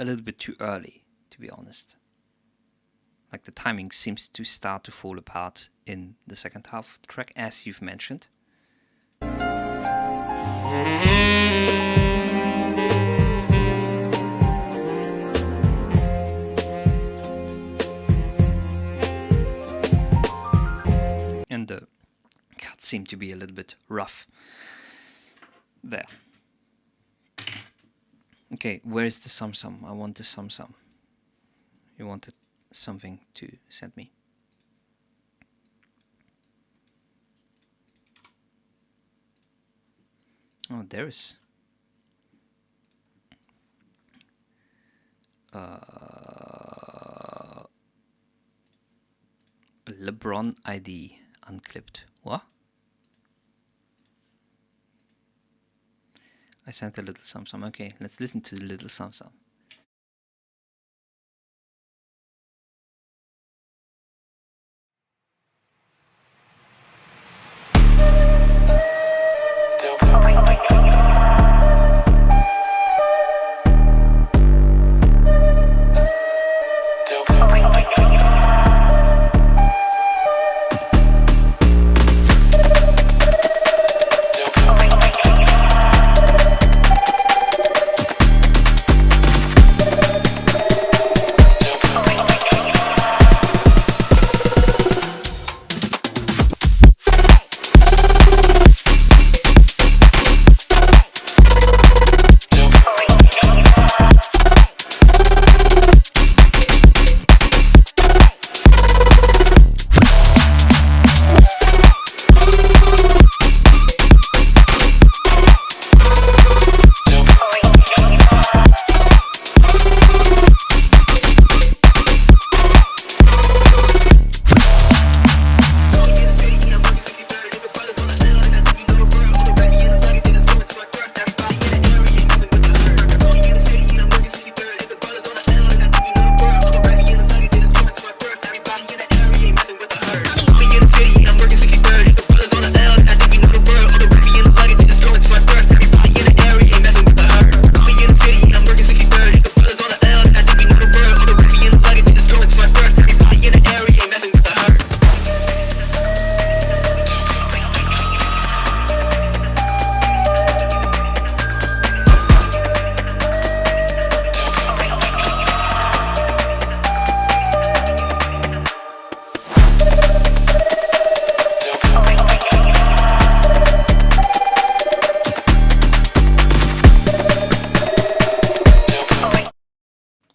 A little bit too early, to be honest. Like the timing seems to start to fall apart in the second half of the track, as you've mentioned. And the cuts seem to be a little bit rough there. Okay, where is the sum? I want the sum. You wanted something to send me. Oh, there is. LeBron ID unclipped. What? I sent a little sum. Okay, let's listen to the little sum.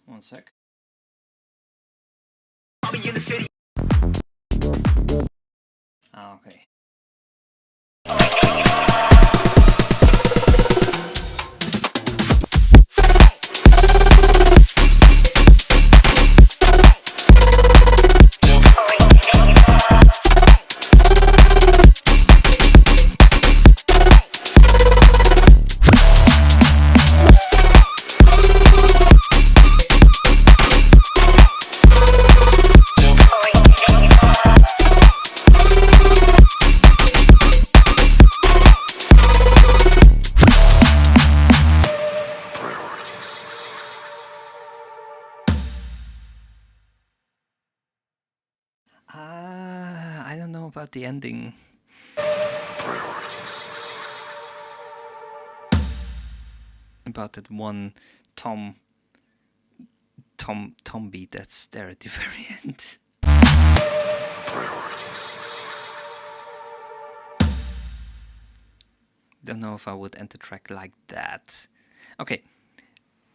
One sec. Okay. I don't know about the ending. About that one tom beat that's there at the very end. Don't know if I would end the track like that. Okay,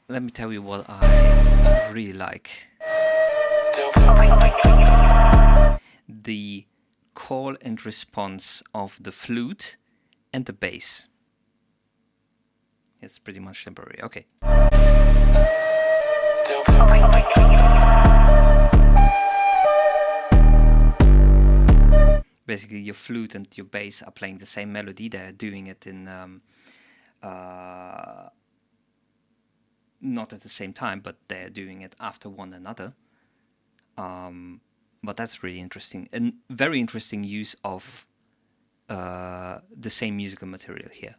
let me tell you what I really like. The call and response of the flute and the bass. It's pretty much temporary. Okay. Basically, your flute and your bass are playing the same melody. They're doing it in not at the same time, but they're doing it after one another. But that's really interesting, and very interesting use of the same musical material here.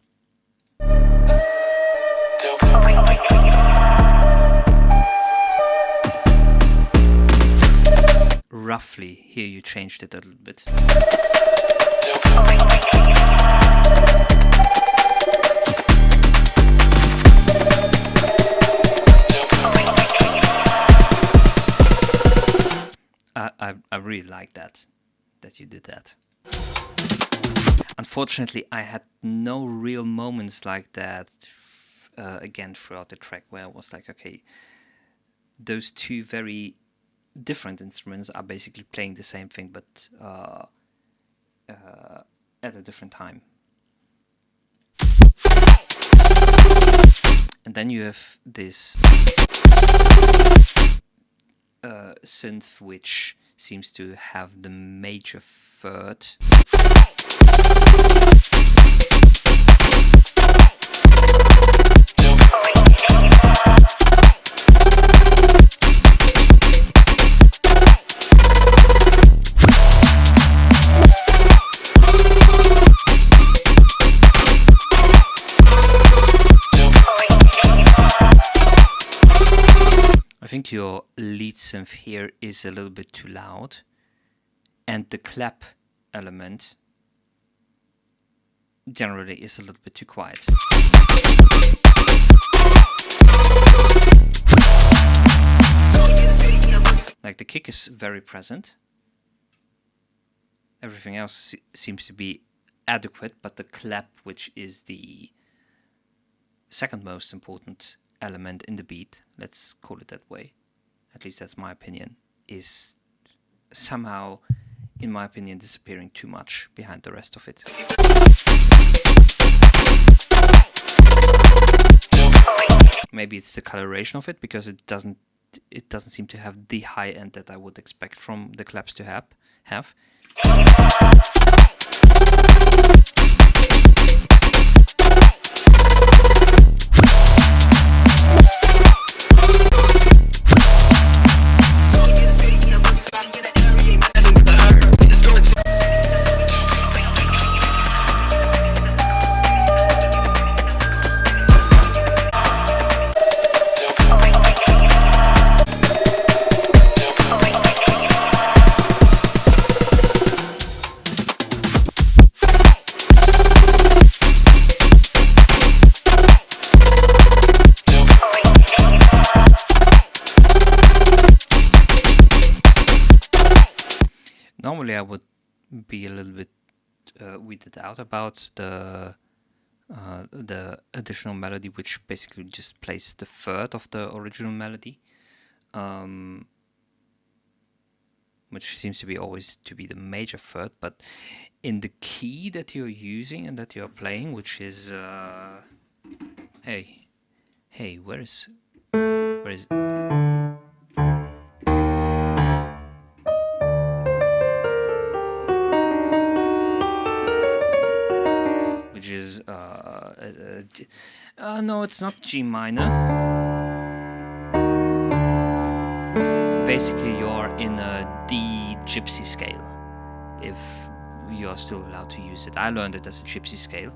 Roughly, here you changed it a little bit. I really like that you did that. Unfortunately, I had no real moments like that again throughout the track where I was like, okay, those two very different instruments are basically playing the same thing, but at a different time. And then you have this synth which seems to have the major third. your lead synth here is a little bit too loud, and the clap element generally is a little bit too quiet. Like the kick is very present. Everything else seems to be adequate, but the clap, which is the second most important element in the beat, let's call it that way, at least that's my opinion, is somehow, in my opinion, disappearing too much behind the rest of it. Maybe it's the coloration of it, because it doesn't seem to have the high end that I would expect from the claps to have. Normally I would be a little bit weirded out about the additional melody, which basically just plays the third of the original melody, which seems to be always to be the major third, but in the key that you're using and that you're playing, which is hey, where is which is no, it's not G minor. Basically, you're in a D gypsy scale, if you're still allowed to use it. I learned it as a gypsy scale.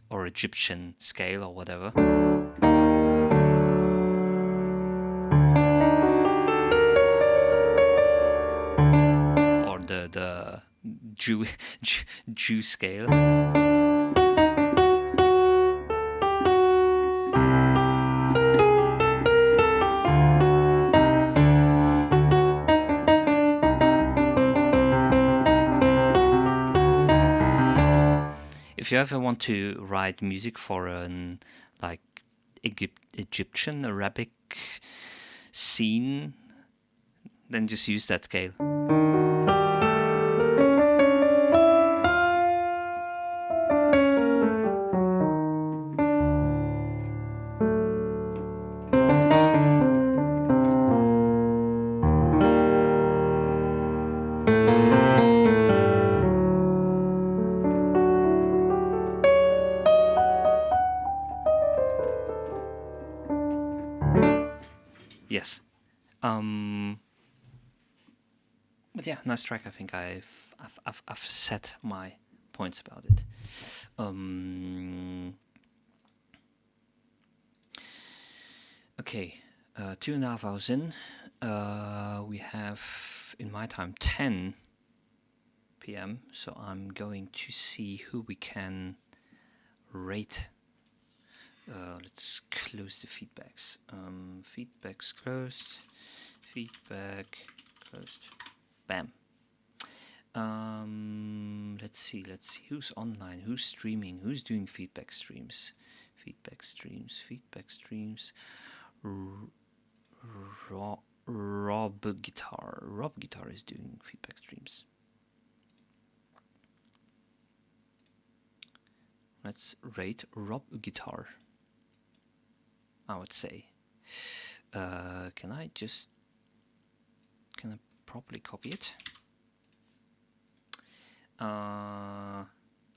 Or Egyptian scale, or whatever. Or the Jew scale. If you ever want to write music for an like Egyptian Arabic scene, then just use that scale. Yes. But yeah, nice track. I think I've set my points about it. Okay, 2.5 hours in. We have, in my time, 10 p.m. So I'm going to see who we can rate. Let's close the feedbacks. Feedbacks closed. Feedback closed. Bam. Let's see who's online, who's streaming, who's doing feedback streams. Rob Guitar is doing feedback streams. Let's rate Rob Guitar, I would say. Can I properly copy it?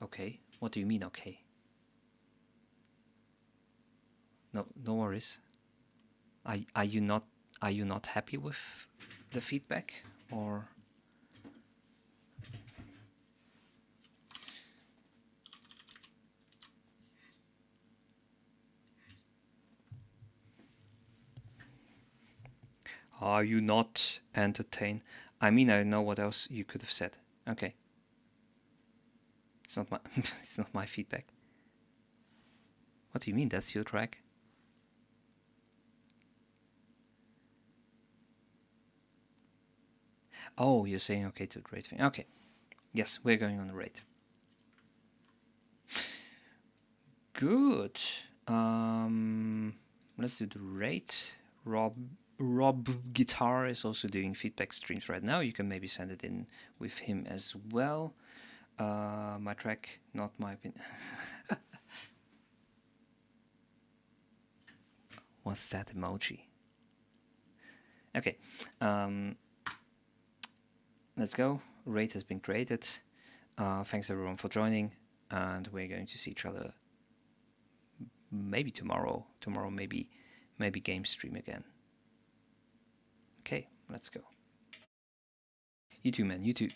Okay. What do you mean, okay? No worries. Are you not happy with the feedback, or? Are you not entertained? I mean, I know what else you could have said. Okay. It's not my it's not my feedback. What do you mean? That's your track? Oh, you're saying okay to the raid thing. Okay. Yes, we're going on the raid. Good. Let's do the raid. Rob Guitar is also doing feedback streams right now. You can maybe send it in with him as well. My track, not my opinion. What's that emoji? Okay. Let's go. Raid has been created. Thanks everyone for joining, and we're going to see each other maybe tomorrow. Tomorrow maybe game stream again. Okay, let's go. You too, man. You too.